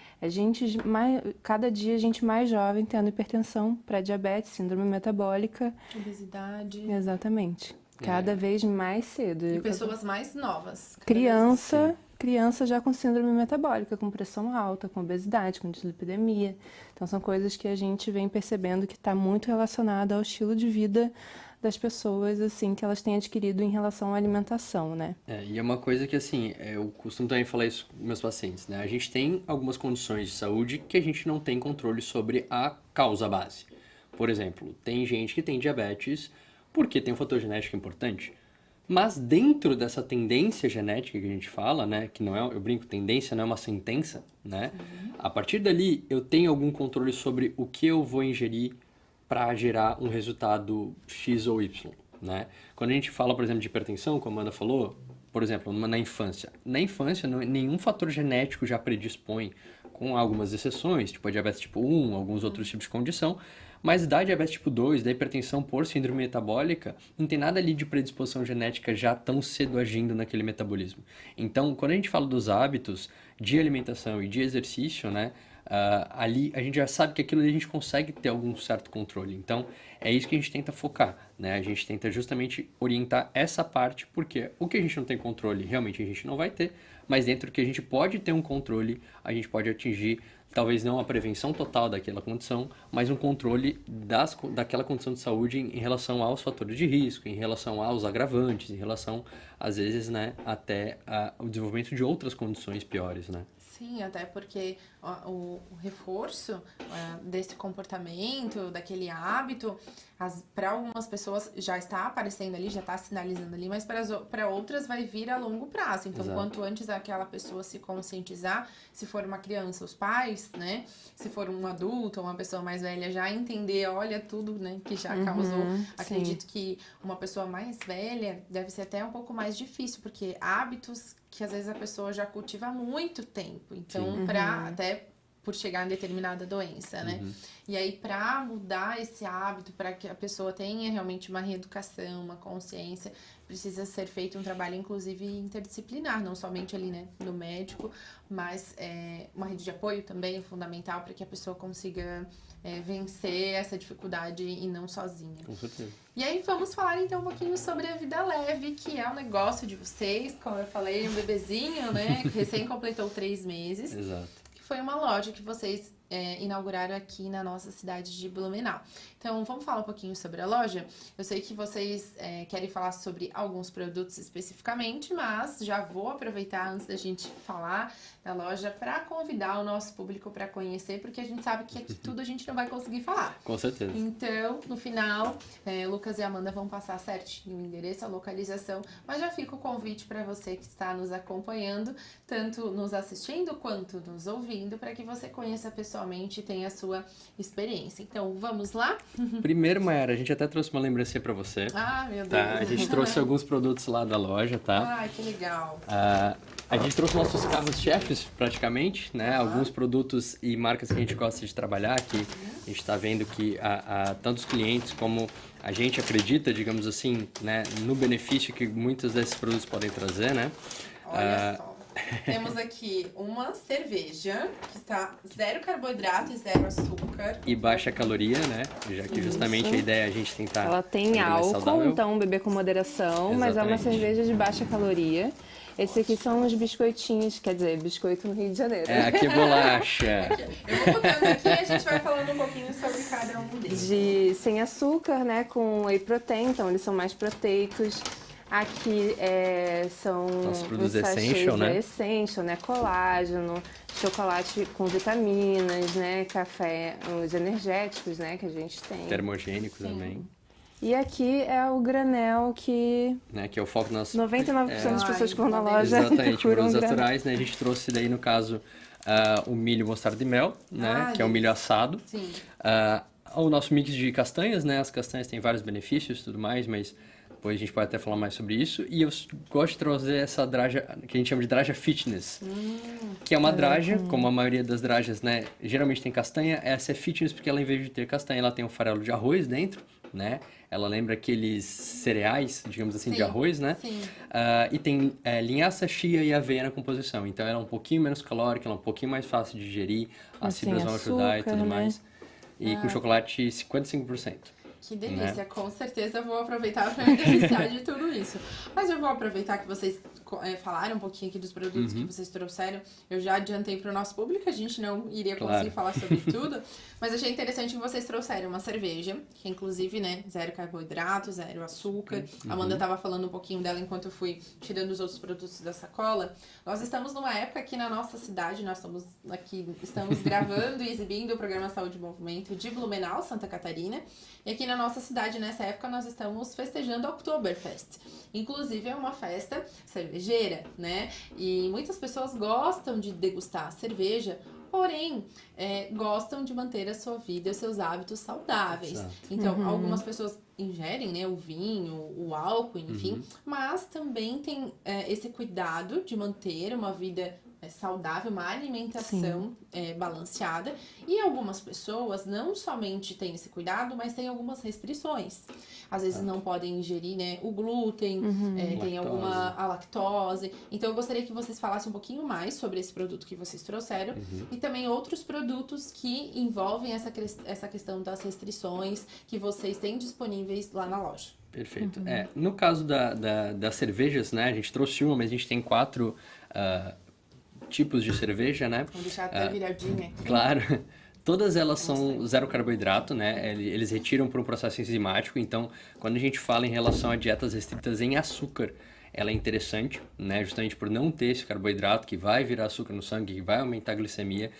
cada dia a gente mais jovem tendo hipertensão, pré-diabetes, síndrome metabólica. Obesidade. Exatamente. Cada vez mais cedo. E pessoas mais novas. Criança já com síndrome metabólica, com pressão alta, com obesidade, com dislipidemia. Então são coisas que a gente vem percebendo que está muito relacionado ao estilo de vida das pessoas, assim, que elas têm adquirido em relação à alimentação, né? E é uma coisa que, assim, eu costumo também falar isso com meus pacientes, né? A gente tem algumas condições de saúde que a gente não tem controle sobre a causa base. Por exemplo, tem gente que tem diabetes porque tem um fator genético importante. Mas dentro dessa tendência genética que a gente fala, né? Que não é, eu brinco, tendência não é uma sentença, né? A partir dali, eu tenho algum controle sobre o que eu vou ingerir para gerar um resultado X ou Y, né? Quando a gente fala, por exemplo, de hipertensão, como a Amanda falou, por exemplo, na infância. Na infância, nenhum fator genético já predispõe, com algumas exceções, tipo a diabetes tipo 1, alguns outros tipos de condição, mas da diabetes tipo 2, da hipertensão por síndrome metabólica, não tem nada ali de predisposição genética já tão cedo agindo naquele metabolismo. Então, quando a gente fala dos hábitos de alimentação e de exercício, né? Ali a gente já sabe que aquilo ali a gente consegue ter algum certo controle. Então, é isso que a gente tenta focar, né? A gente tenta justamente orientar essa parte, porque o que a gente não tem controle, realmente a gente não vai ter, mas dentro do que a gente pode ter um controle, a gente pode atingir, talvez não a prevenção total daquela condição, mas um controle daquela condição de saúde em relação aos fatores de risco, em relação aos agravantes, em relação, às vezes, né, até o desenvolvimento de outras condições piores, né? Sim, até porque o reforço desse comportamento, daquele hábito, para algumas pessoas já está aparecendo ali, já está sinalizando ali, mas para outras vai vir a longo prazo. Então, Exato. quanto antes aquela pessoa se conscientizar, se for uma criança, os pais, né? Se for um adulto ou uma pessoa mais velha, já entender, olha, tudo, né, que já causou. Acredito que uma pessoa mais velha deve ser até um pouco mais difícil, porque hábitos que às vezes a pessoa já cultiva há muito tempo. Então, até por chegar em determinada doença, né? E aí, para mudar esse hábito, para que a pessoa tenha realmente uma reeducação, uma consciência, precisa ser feito um trabalho, inclusive, interdisciplinar, não somente ali, né, no médico, mas uma rede de apoio também é fundamental para que a pessoa consiga vencer essa dificuldade e não sozinha. Com certeza. E aí, vamos falar então um pouquinho sobre a Vida Leve, que é um negócio de vocês, como eu falei, um bebezinho, né, que recém completou 3 meses. Exato. Foi uma loja que vocês inauguraram aqui na nossa cidade de Blumenau. Então, vamos falar um pouquinho sobre a loja? Eu sei que vocês querem falar sobre alguns produtos especificamente, mas já vou aproveitar antes da gente falar da loja para convidar o nosso público para conhecer, porque a gente sabe que aqui tudo a gente não vai conseguir falar. Com certeza. Então, no final, Lucas e Amanda vão passar certinho o endereço, a localização, mas já fica o convite para você que está nos acompanhando, tanto nos assistindo quanto nos ouvindo, para que você conheça pessoalmente e tenha a sua experiência. Então, vamos lá? Primeiro, Mayara, a gente até trouxe uma lembrancinha pra você. Ah, meu Deus. Tá? A gente trouxe alguns produtos lá da loja, tá? Ai, que legal. A gente trouxe nossos carros-chefes, praticamente, né? Alguns produtos e marcas que a gente gosta de trabalhar, que a gente está vendo que tanto os clientes como a gente acredita, digamos assim, né, no benefício que muitos desses produtos podem trazer, né? Olha só. Temos aqui uma cerveja que está 0 carboidrato e 0 açúcar. E baixa caloria, né? Já que justamente a ideia é a gente tentar... Ela tem álcool, então beber com moderação, mas é uma cerveja de baixa caloria. Esse aqui são os biscoitinhos, quer dizer, biscoito no Rio de Janeiro. Aqui é bolacha. Eu vou botando aqui e a gente vai falando um pouquinho sobre cada um deles. Sem açúcar, né, com whey protein, então eles são mais proteicos. Aqui são os produtos Essential, né? Essential, né? Colágeno, chocolate com vitaminas, né? Café, os energéticos, né? Que a gente tem. Termogênico também. E aqui é o granel que... Né, que é o foco nas... 99% das pessoas que vão na loja exatamente, procuram produtos naturais, né? A gente trouxe daí, no caso, o milho mostarda e mel, né? Que é o milho assado. Sim. O nosso mix de castanhas, né? As castanhas têm vários benefícios e tudo mais, mas... Depois a gente pode até falar mais sobre isso. E eu gosto de trazer essa draja, que a gente chama de draja fitness. Que é uma draja, como a maioria das drajas, né? Geralmente tem castanha. Essa é fitness porque ela, em vez de ter castanha, ela tem um farelo de arroz dentro, né? Ela lembra aqueles cereais, digamos assim, de Sim, arroz, né? sim. E tem linhaça, chia e aveia na composição. Então, ela é um pouquinho menos calórica, ela é um pouquinho mais fácil de digerir, as Sem fibras vão ajudar e açúcar, tudo né? mais. E com chocolate 55%. Que delícia, com certeza eu vou aproveitar para me deliciar de tudo isso. Mas eu vou aproveitar que vocês falaram um pouquinho aqui dos produtos que vocês trouxeram. Eu já adiantei para o nosso público, a gente não iria conseguir falar sobre tudo, mas achei interessante que vocês trouxeram uma cerveja, que inclusive, né, 0 carboidrato, 0 açúcar. A Amanda estava falando um pouquinho dela enquanto eu fui tirando os outros produtos da sacola. Nós estamos numa época aqui na nossa cidade, estamos gravando e exibindo o programa Saúde e Movimento de Blumenau, Santa Catarina. E aqui na nossa cidade, nessa época, nós estamos festejando a Oktoberfest. Inclusive, é uma festa cervejeira, né? E muitas pessoas gostam de degustar cerveja, porém, gostam de manter a sua vida e os seus hábitos saudáveis. Exato. Então, algumas pessoas ingerem, né, o vinho, o álcool, enfim, mas também tem esse cuidado de manter uma vida saudável, uma alimentação balanceada. E algumas pessoas não somente têm esse cuidado, mas têm algumas restrições. Às vezes não podem ingerir, né, o glúten, tem a lactose. Então eu gostaria que vocês falassem um pouquinho mais sobre esse produto que vocês trouxeram e também outros produtos que envolvem essa questão das restrições que vocês têm disponíveis lá na loja. Perfeito. No caso das cervejas, né, a gente trouxe uma, mas a gente tem 4 tipos de cerveja, né? Vou deixar até viradinha aqui. Claro. Todas elas são 0 carboidrato, né? Eles retiram por um processo enzimático. Então, quando a gente fala em relação a dietas restritas em açúcar, ela é interessante, né? Justamente por não ter esse carboidrato que vai virar açúcar no sangue, que vai aumentar a glicemia.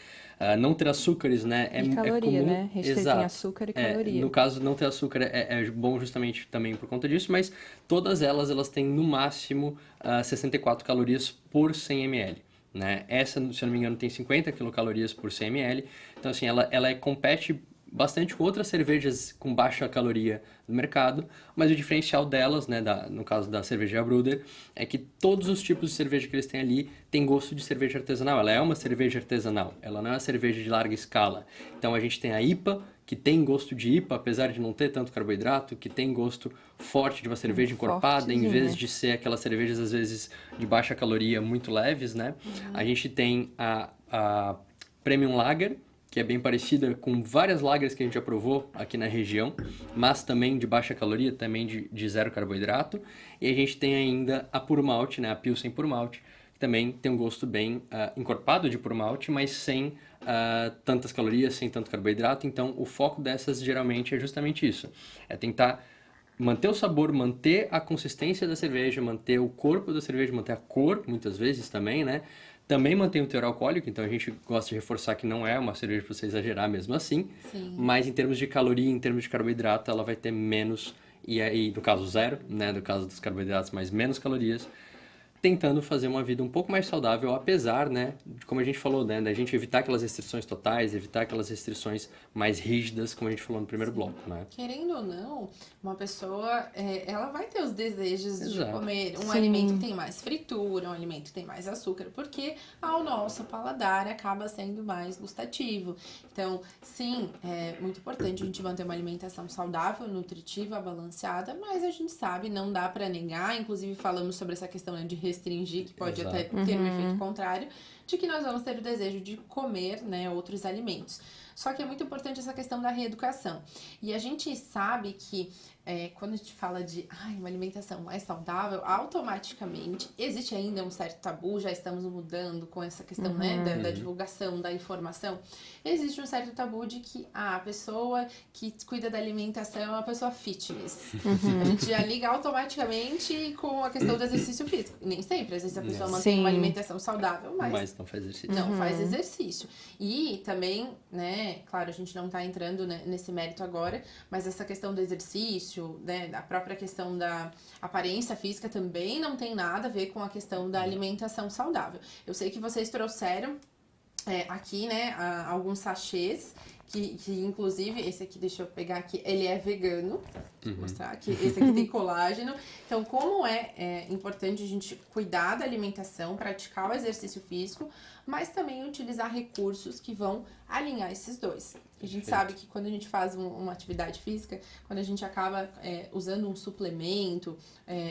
Não ter açúcares, né? E caloria, comum. né? Restrito em açúcar e caloria. No caso, não ter açúcar é bom justamente também por conta disso, mas todas elas têm no máximo 64 calorias por 100 ml. Né? Essa, se eu não me engano, tem 50 quilocalorias por 100 ml. Então, assim, ela compete bastante com outras cervejas com baixa caloria do mercado, mas o diferencial delas, né, no caso da cerveja Bruder, é que todos os tipos de cerveja que eles têm ali têm gosto de cerveja artesanal. Ela é uma cerveja artesanal, ela não é uma cerveja de larga escala. Então, a gente tem a IPA, que tem gosto de IPA, apesar de não ter tanto carboidrato, que tem gosto forte de uma cerveja encorpada, em vez de ser aquelas cervejas, às vezes, de baixa caloria, muito leves, né? A gente tem a Premium Lager, que é bem parecida com várias lagers que a gente já provou aqui na região, mas também de baixa caloria, também de 0 carboidrato. E a gente tem ainda a Puro Malte, né? A Pilsen Puro Malte, que também tem um gosto bem encorpado de Puro Malte, mas sem tantas calorias, sem tanto carboidrato. Então, o foco dessas geralmente é justamente isso. É tentar manter o sabor, manter a consistência da cerveja, manter o corpo da cerveja, manter a cor, muitas vezes também, né? Também mantém o teor alcoólico, então a gente gosta de reforçar que não é uma cerveja para você exagerar mesmo assim. Sim. Mas em termos de caloria, em termos de carboidrato, ela vai ter menos, e aí no caso 0, né? No caso dos carboidratos, mais menos calorias, tentando fazer uma vida um pouco mais saudável, apesar, né, de como a gente falou, né, da gente evitar aquelas restrições totais, evitar aquelas restrições mais rígidas, como a gente falou no primeiro bloco, né? Querendo ou não, uma pessoa, ela vai ter os desejos de comer um Sim. alimento que tem mais fritura, um alimento que tem mais açúcar, porque ao nosso paladar acaba sendo mais gustativo. Então, sim, é muito importante a gente manter uma alimentação saudável, nutritiva, balanceada, mas a gente sabe, não dá para negar, inclusive falamos sobre essa questão, né, de restringir, que pode até ter um efeito contrário, de que nós vamos ter o desejo de comer, né, outros alimentos. Só que é muito importante essa questão da reeducação. E a gente sabe que quando a gente fala de uma alimentação mais saudável, automaticamente existe ainda um certo tabu, já estamos mudando com essa questão né, da divulgação, da informação. Existe um certo tabu de que a pessoa que cuida da alimentação é uma pessoa fitness. A gente já liga automaticamente com a questão do exercício físico. Nem sempre, às vezes a pessoa mantém uma alimentação saudável, mas não faz exercício. Não faz exercício. E também, né, claro, a gente não está entrando nesse mérito agora, mas essa questão do exercício, né, a própria questão da aparência física também não tem nada a ver com a questão da alimentação saudável. Eu sei que vocês trouxeram aqui, né, alguns sachês, que inclusive, esse aqui, deixa eu pegar aqui, ele é vegano, vou mostrar aqui, esse aqui tem colágeno. Então, como é importante a gente cuidar da alimentação, praticar o exercício físico, mas também utilizar recursos que vão alinhar esses dois. A gente sabe que quando a gente faz uma atividade física, quando a gente acaba usando um suplemento,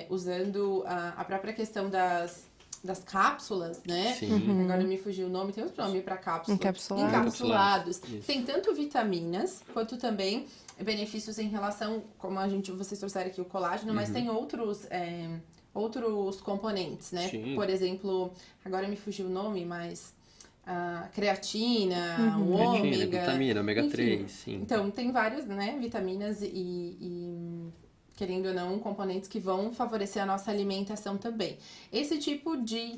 usando a própria questão das cápsulas, né? Sim. Agora me fugiu o nome, tem outro nome para cápsula. Encapsulados. Tem tanto vitaminas, quanto também benefícios em relação, como vocês trouxeram aqui o colágeno, mas tem outros componentes, né? Sim. Por exemplo, agora me fugiu o nome, mas a creatina, o ômega... Glutamina, ômega 3, sim. Então, tem várias, né, vitaminas e querendo ou não, componentes que vão favorecer a nossa alimentação também. Esse tipo de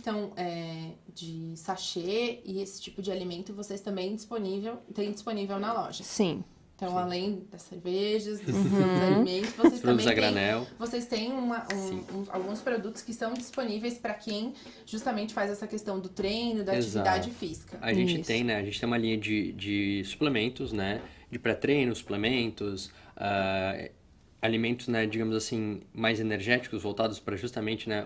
sachê e esse tipo de alimento vocês também têm disponível na loja. Sim. Então, além das cervejas, dos alimentos, vocês também têm, granel. Vocês têm alguns produtos que são disponíveis para quem justamente faz essa questão do treino, da atividade física. A gente tem, né? A gente tem uma linha de suplementos, né? De pré-treino, suplementos, alimentos, né, digamos assim, mais energéticos, voltados para justamente, né,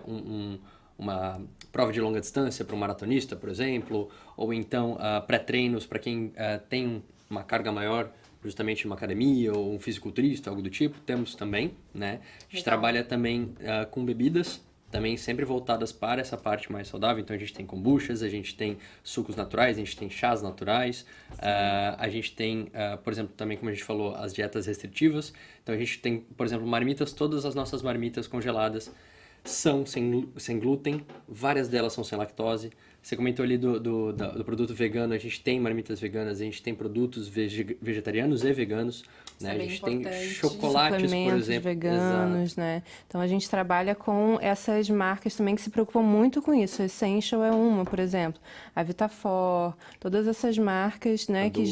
uma prova de longa distância para um maratonista, por exemplo, ou então pré-treinos para quem tem uma carga maior, justamente uma academia ou um fisiculturista, algo do tipo, temos também, né? A gente trabalha também com bebidas, também sempre voltadas para essa parte mais saudável. Então a gente tem kombuchas, a gente tem sucos naturais, a gente tem chás naturais, a gente tem, por exemplo, também como a gente falou, as dietas restritivas. Então a gente tem, por exemplo, marmitas, todas as nossas marmitas congeladas são sem glúten, várias delas são sem lactose. Você comentou ali do produto vegano, a gente tem marmitas veganas, a gente tem produtos vegetarianos e veganos, né? A gente tem chocolates, por exemplo. Veganos, né? Então a gente trabalha com essas marcas também que se preocupam muito com isso. A Essential é uma, por exemplo. A Vitafor, todas essas marcas, né, que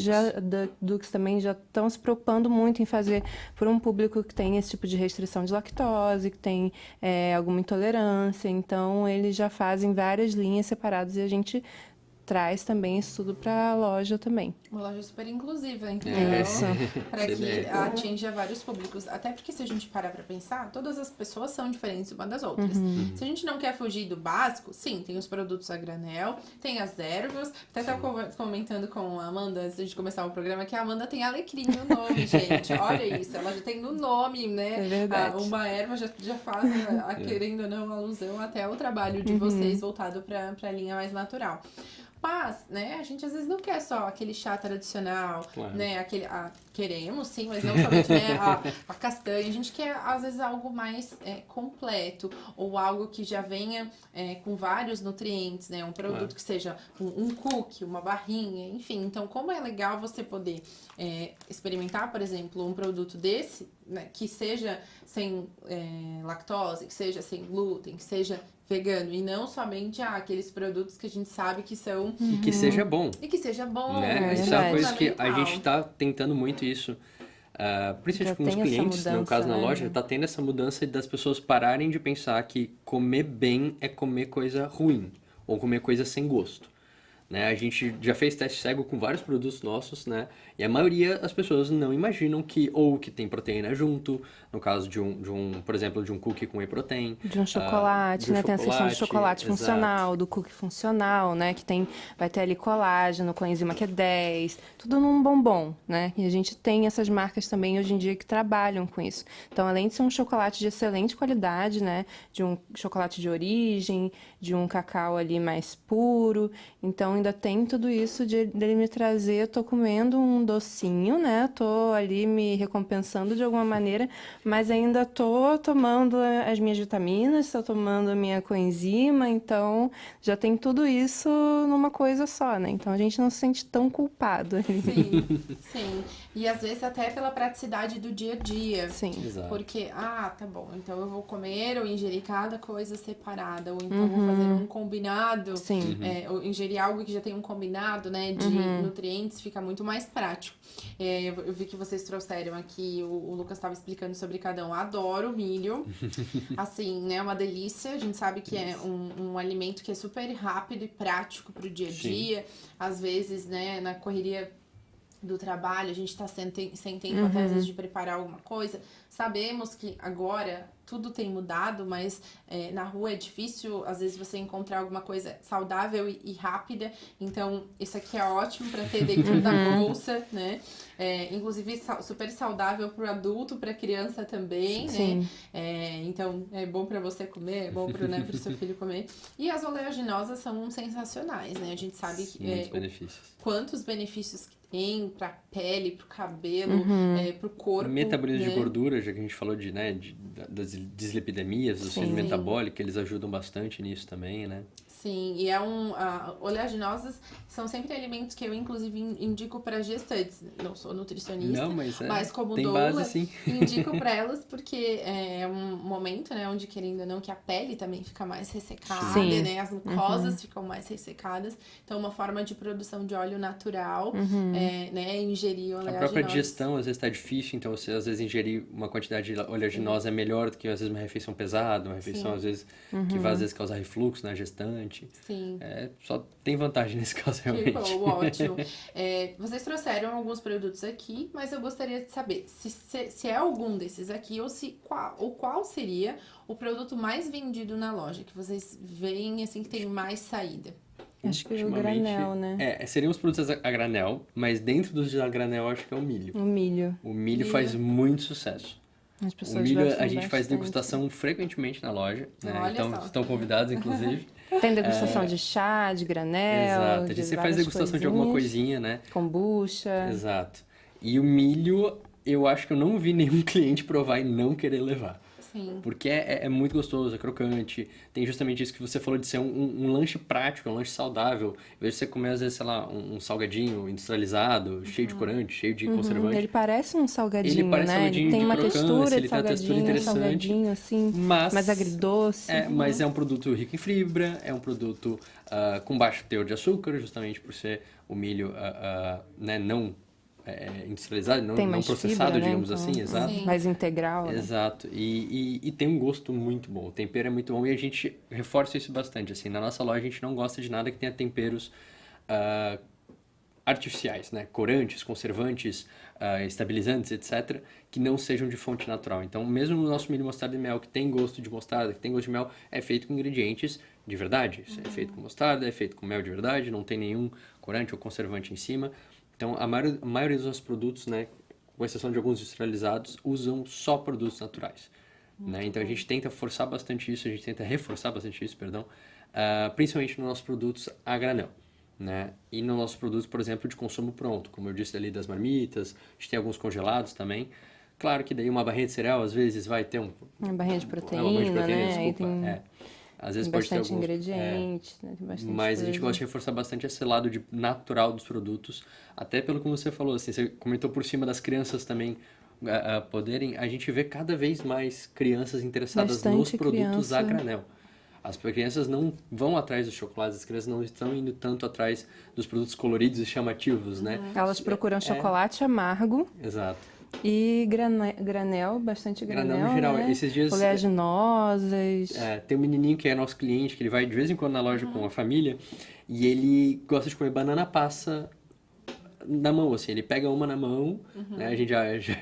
Dux também já estão se preocupando muito em fazer por um público que tem esse tipo de restrição de lactose, que tem alguma intolerância. Então eles já fazem várias linhas separadas e a gente traz também isso tudo para a loja também. Uma loja super inclusiva, entendeu? Para que atinja vários públicos. Até porque se a gente parar para pensar, todas as pessoas são diferentes uma das outras. Se a gente não quer fugir do básico, sim, tem os produtos a granel, tem as ervas. Até estava comentando com a Amanda, antes de começar o programa, que a Amanda tem alecrim no nome, gente. Olha isso, ela já tem no nome, né? É verdade. Uma erva já faz, querendo ou não, alusão até o trabalho de vocês voltado para a linha mais natural. Mas, né, a gente às vezes não quer só aquele chá tradicional, né, queremos sim, mas não somente, né, a castanha, a gente quer às vezes algo mais completo, ou algo que já venha com vários nutrientes, né, um produto que seja um cookie, uma barrinha, enfim. Então, como é legal você poder experimentar, por exemplo, um produto desse, né, que seja sem lactose, que seja sem glúten, que seja vegano, e não somente aqueles produtos que a gente sabe que são... E que seja bom. E que seja bom, né? Isso é uma coisa que a gente está tentando muito isso, principalmente com os clientes, no caso na loja, está tendo essa mudança das pessoas pararem de pensar que comer bem é comer coisa ruim, ou comer coisa sem gosto. Né? A gente já fez teste cego com vários produtos nossos, né? E a maioria das pessoas não imaginam que tem proteína junto, no caso de por exemplo, de um cookie com whey protein. De um chocolate, né? Tem a seção de chocolate funcional, do cookie funcional, né? Que vai ter ali colágeno, coenzima Q10, tudo num bombom, né? E a gente tem essas marcas também hoje em dia que trabalham com isso. Então, além de ser um chocolate de excelente qualidade, né? De um chocolate de origem, de um cacau ali mais puro, então ainda tem tudo isso dele me trazer, eu tô comendo um docinho, né? Tô ali me recompensando de alguma maneira, mas ainda tô tomando as minhas vitaminas, tô tomando a minha coenzima, então já tem tudo isso numa coisa só, né? Então a gente não se sente tão culpado. Sim, sim. E às vezes até pela praticidade do dia a dia. Sim. Exato. Porque, tá bom, então eu vou comer ou ingerir cada coisa separada, ou então vou fazer um combinado, Sim. Ou ingerir algo que já tem um combinado, né, de nutrientes, fica muito mais prático. Eu vi que vocês trouxeram aqui, o Lucas estava explicando sobre cada um. Adoro milho. Assim, né, uma delícia. A gente sabe que é um alimento que é super rápido e prático pro dia a dia. Às vezes, né, na correria do trabalho, a gente tá sem tempo até às vezes de preparar alguma coisa. Sabemos que agora tudo tem mudado, mas na rua é difícil, às vezes, você encontrar alguma coisa saudável e rápida. Então, isso aqui é ótimo para ter dentro da bolsa, né? Inclusive, super saudável para o adulto, para a criança também, né? Então, é bom para você comer, é bom para o seu filho comer. E as oleaginosas são sensacionais, né? A gente sabe que muitos benefícios. Quantos benefícios que tem para pele, para o cabelo, para o corpo. Metabolismo de gordura, já que a gente falou das dislipidemias, do síndrome metabólico, eles ajudam bastante nisso também, né? Sim, e oleaginosas são sempre alimentos que eu, inclusive, indico para gestantes. Não sou nutricionista, não, mas como tem doula, base, sim. indico para elas, porque é um momento, né, onde, querendo ou não, que a pele também fica mais ressecada, né? As mucosas ficam mais ressecadas. Então, uma forma de produção de óleo natural, né, ingerir oleaginosas. A própria digestão, às vezes, está difícil, então você, às vezes, ingerir uma quantidade de oleaginosa é melhor do que, às vezes, uma refeição pesada, uma refeição, às vezes, que vai, às vezes, causar refluxo na gestante. Sim. Só tem vantagem nesse caso, realmente. Que bom, ótimo. Vocês trouxeram alguns produtos aqui, mas eu gostaria de saber se é algum desses aqui ou qual seria o produto mais vendido na loja, que vocês veem, assim, que tem mais saída. Acho que o granel, né? Seriam os produtos a granel, mas dentro dos a granel, acho que é o milho. O milho. O milho faz muito sucesso. As pessoas o milho, a gente bastante. Faz degustação frequentemente na loja, né? Então, estão convidados, inclusive. Tem degustação de chá, de granel. Exato, você faz degustação de alguma coisinha, né? Kombucha. Exato. E o milho, eu acho que eu não vi nenhum cliente provar e não querer levar. Sim. Porque é muito gostoso, é crocante. Tem justamente isso que você falou de ser um lanche prático, um lanche saudável. Em vez de você comer, às vezes, sei lá, um salgadinho industrializado, cheio de corante, cheio de conservante. Ele parece um salgadinho, ele parece né? salgadinho Ele tem uma textura de salgadinho, salgadinho, assim, mais agridoce. Mas é um produto rico em fibra, é um produto com baixo teor de açúcar, justamente por ser o milho né, não industrializado, não processado, fibra, digamos né? assim, exato. Sim. Mais integral. Exato. E tem um gosto muito bom. O tempero é muito bom e a gente reforça isso bastante. Assim, na nossa loja a gente não gosta de nada que tenha temperos artificiais, né? Corantes, conservantes, estabilizantes, etc., que não sejam de fonte natural. Então, mesmo no nosso milho mostarda e mel, que tem gosto de mostarda, que tem gosto de mel, é feito com ingredientes de verdade. É feito com mostarda, é feito com mel de verdade, não tem nenhum corante ou conservante em cima. Então, a maioria dos nossos produtos, né, com exceção de alguns industrializados, usam só produtos naturais. Né? Então, a gente tenta forçar bastante isso, a gente tenta reforçar bastante isso, principalmente nos nossos produtos a granel. Né? E nos nossos produtos, por exemplo, de consumo pronto, como eu disse ali das marmitas, a gente tem alguns congelados também. Claro que daí uma barrinha de cereal, às vezes, vai ter uma barrinha de proteína, né? Desculpa, às vezes tem pode ter bastante alguns, ingrediente, né? Tem bastante mas coisa. A gente gosta de reforçar bastante esse lado natural dos produtos, até pelo que você falou, assim, você comentou por cima das crianças também poderem, a gente vê cada vez mais crianças interessadas nos produtos a granel. As crianças não vão atrás dos chocolates, as crianças não estão indo tanto atrás dos produtos coloridos e chamativos, né? Elas procuram chocolate amargo. Exato. E granel, bastante granel, no geral, né? esses dias... Oleaginosas. Tem um menininho que é nosso cliente, que ele vai de vez em quando na loja com a família, e ele gosta de comer banana passa na mão, assim, ele pega uma na mão, né, a gente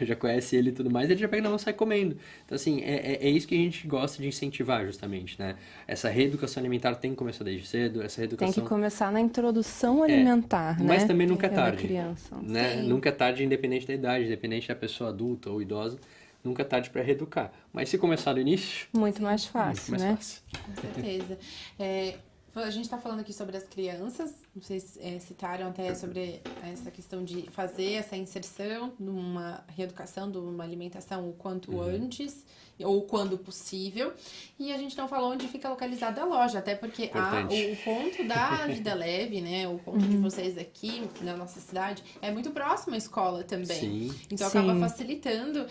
já conhece ele e tudo mais, ele já pega na mão e sai comendo. Então, assim, é isso que a gente gosta de incentivar, justamente, né? Essa reeducação alimentar tem que começar desde cedo, essa reeducação... Tem que começar na introdução alimentar, né? Mas também nunca é tarde, criança. Né? Nunca é tarde, independente da idade, independente da pessoa adulta ou idosa, nunca é tarde para reeducar. Mas se começar do início... Muito mais fácil, muito mais fácil. Com certeza. A gente está falando aqui sobre as crianças, vocês citaram até sobre essa questão de fazer essa inserção numa reeducação, de uma alimentação o quanto antes, ou quando possível. E a gente não falou onde fica localizada a loja, até porque o ponto da Vida Leve, né, o ponto de vocês aqui na nossa cidade, é muito próximo à escola também. Sim. Então acaba facilitando,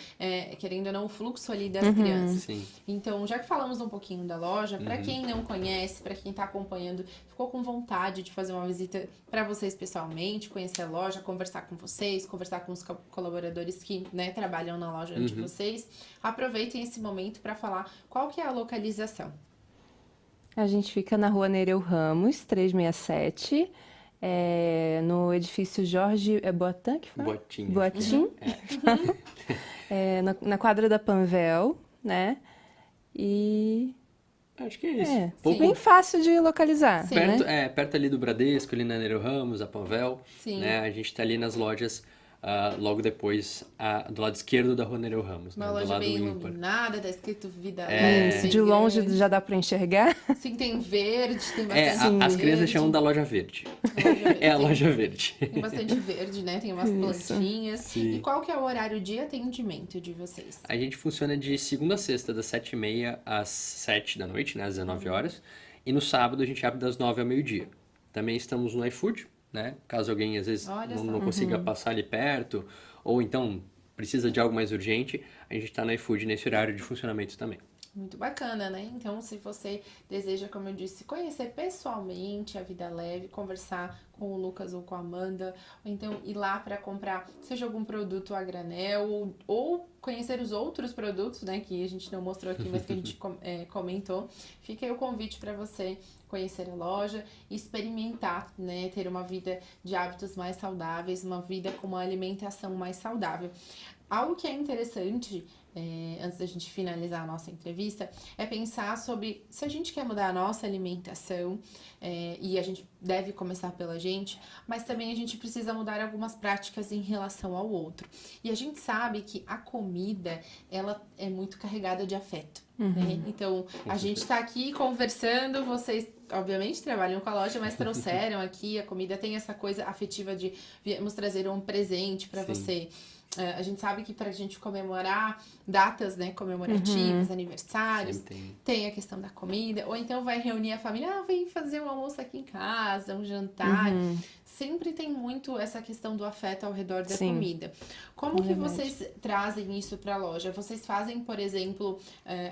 querendo ou não, o fluxo ali das crianças. Sim. Então, já que falamos um pouquinho da loja, para quem não conhece, para quem está acompanhando acompanhando, ficou com vontade de fazer uma visita para vocês pessoalmente, conhecer a loja, conversar com vocês, conversar com os colaboradores que, né, trabalham na loja de vocês, aproveitem esse momento para falar qual que é a localização. A gente fica na Rua Nereu Ramos, 367, no edifício Jorge Boattin, que fala? Boattin. Na quadra da Panvel, né? E... Acho que é isso. Bem fácil de localizar. Sim, Perto, né? perto ali do Bradesco, ali na Nereu Ramos, a Panvel. Sim. Né? A gente tá ali nas lojas, logo depois, do lado esquerdo da Rua Nereu Ramos. Uma né? loja do lado bem ímpar. iluminada, tá escrito Vida Isso, Leve. de longe já dá para enxergar. Sim, tem verde, tem bastante As crianças verde. chamam da loja verde. Loja É a verde. loja verde. Tem bastante verde, né? Tem umas plantinhas. Sim. E qual que é o horário de atendimento de vocês? A gente funciona de segunda a sexta, das 7h30 às 7 da noite, né? Às 19 horas. E no sábado a gente abre das 9 ao meio-dia. Também estamos no iFood, né? Caso alguém, às vezes, Olha só. não consiga passar ali perto, ou então precisa de algo mais urgente, a gente está no iFood nesse horário de funcionamento também. Muito bacana, né? Então, se você deseja, como eu disse, conhecer pessoalmente a Vida Leve, conversar com o Lucas ou com a Amanda, ou então ir lá para comprar, seja algum produto a granel, ou conhecer os outros produtos, né, que a gente não mostrou aqui, mas que a gente comentou, fica aí o convite para você conhecer a loja e experimentar, né, ter uma vida de hábitos mais saudáveis, uma vida com uma alimentação mais saudável. Algo que é interessante, antes da gente finalizar a nossa entrevista, é pensar sobre se a gente quer mudar a nossa alimentação, e a gente deve começar pela gente, mas também a gente precisa mudar algumas práticas em relação ao outro. E a gente sabe que a comida, ela é muito carregada de afeto. Né? Então, a gente está aqui conversando, vocês obviamente trabalham com a loja, mas trouxeram aqui, a comida tem essa coisa afetiva de viemos trazer um presente para você. A gente sabe que para a gente comemorar datas, né, comemorativas, aniversários, tem a questão da comida, ou então vai reunir a família, vem fazer um almoço aqui em casa, um jantar. Sempre tem muito essa questão do afeto ao redor da comida. Como que vocês trazem isso para a loja? Vocês fazem, por exemplo,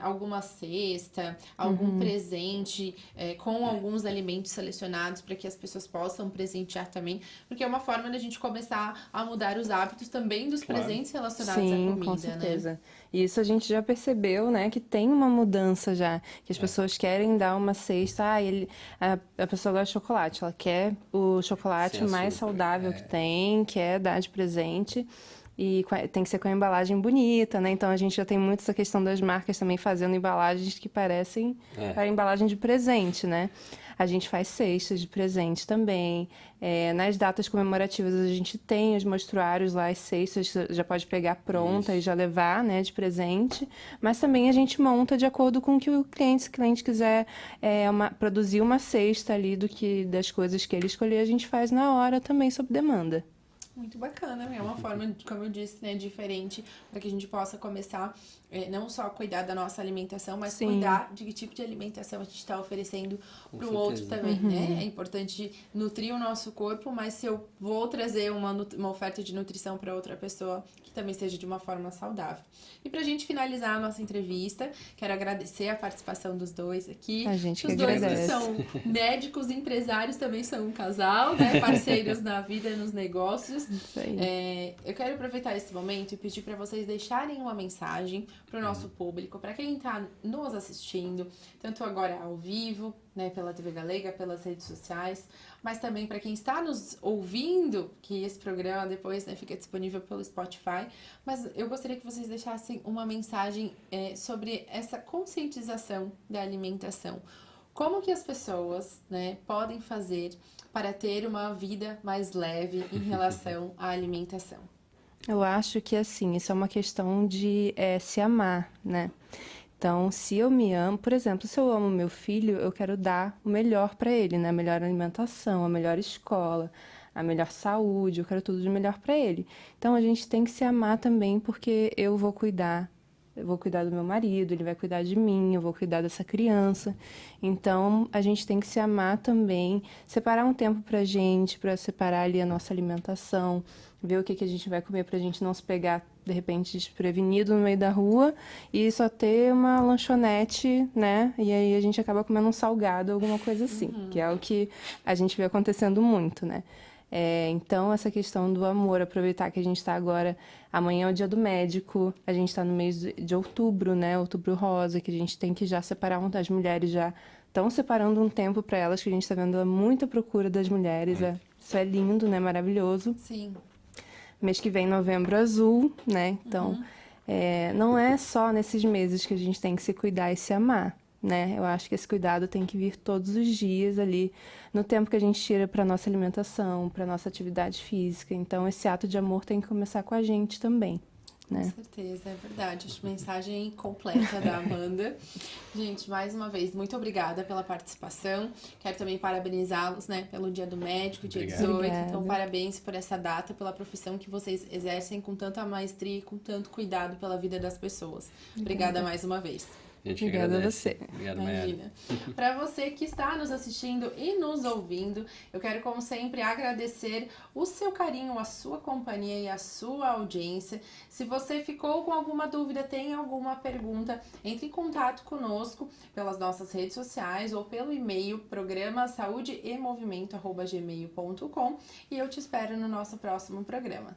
alguma cesta, algum presente com alguns alimentos selecionados para que as pessoas possam presentear também? Porque é uma forma da gente começar a mudar os hábitos também dos presentes relacionados à comida, com certeza. Né? E isso a gente já percebeu, né, que tem uma mudança já, que as pessoas querem dar uma cesta, a pessoa gosta de chocolate, ela quer o chocolate mais saudável que tem, quer dar de presente. E tem que ser com a embalagem bonita, né? Então a gente já tem muito essa questão das marcas também fazendo embalagens que parecem a embalagem de presente, né? A gente faz cestas de presente também. Nas datas comemorativas a gente tem os mostruários lá, as cestas, já pode pegar pronta e já levar, né, de presente. Mas também a gente monta de acordo com o que o cliente, se o cliente quiser produzir uma cesta ali das coisas que ele escolher, a gente faz na hora também, sob demanda. Muito bacana, é uma forma, como eu disse, né, diferente para que a gente possa começar não só a cuidar da nossa alimentação, mas cuidar de que tipo de alimentação a gente está oferecendo para o outro também, né? É importante nutrir o nosso corpo, mas se eu vou trazer uma oferta de nutrição para outra pessoa, que também seja de uma forma saudável. E para a gente finalizar a nossa entrevista, quero agradecer a participação dos dois aqui. A gente que agradece. Os dois que são médicos, empresários, também são um casal, né? Parceiros na vida e nos negócios. Eu quero aproveitar esse momento e pedir para vocês deixarem uma mensagem para o nosso público, para quem está nos assistindo, tanto agora ao vivo, né, pela TV Galega, pelas redes sociais, mas também para quem está nos ouvindo, que esse programa depois, né, fica disponível pelo Spotify. Mas eu gostaria que vocês deixassem uma mensagem sobre essa conscientização da alimentação. Como que as pessoas, né, podem fazer para ter uma vida mais leve em relação à alimentação? Eu acho que, assim, isso é uma questão de se amar, né? Então, se eu me amo, por exemplo, se eu amo meu filho, eu quero dar o melhor para ele, né? A melhor alimentação, a melhor escola, a melhor saúde, eu quero tudo de melhor para ele. Então, a gente tem que se amar também, porque eu vou cuidar eu vou cuidar do meu marido, ele vai cuidar de mim, eu vou cuidar dessa criança. Então, a gente tem que se amar também, separar um tempo pra gente, pra separar ali a nossa alimentação, ver o que a gente vai comer pra gente não se pegar, de repente, desprevenido no meio da rua e só ter uma lanchonete, né? E aí a gente acaba comendo um salgado, alguma coisa assim, que é o que a gente vê acontecendo muito, né? Então, essa questão do amor, aproveitar que a gente está agora, amanhã é o dia do médico, a gente está no mês de outubro, né? Outubro rosa, que a gente tem que já separar, as mulheres já estão separando um tempo para elas, que a gente está vendo muita procura das mulheres, isso é lindo, né? Maravilhoso. Sim. Mês que vem, Novembro Azul, né? Então, não é só nesses meses que a gente tem que se cuidar e se amar, né? Eu acho que esse cuidado tem que vir todos os dias ali, no tempo que a gente tira para nossa alimentação, para nossa atividade física. Então, esse ato de amor tem que começar com a gente também, né? Com certeza, é verdade. Acho mensagem completa da Amanda. Gente, mais uma vez, muito obrigada pela participação. Quero também parabenizá-los, né, pelo Dia do Médico, dia 18. Obrigada. Então, parabéns por essa data, pela profissão que vocês exercem com tanta maestria e com tanto cuidado pela vida das pessoas. Obrigada mais uma vez. A gente Obrigada a agradece. você. Obrigado, Mayara. Imagina. Para você que está nos assistindo e nos ouvindo, eu quero, como sempre, agradecer o seu carinho, a sua companhia e a sua audiência. Se você ficou com alguma dúvida, tem alguma pergunta, entre em contato conosco pelas nossas redes sociais ou pelo e-mail programa saudeemovimento@gmail.com e eu te espero no nosso próximo programa.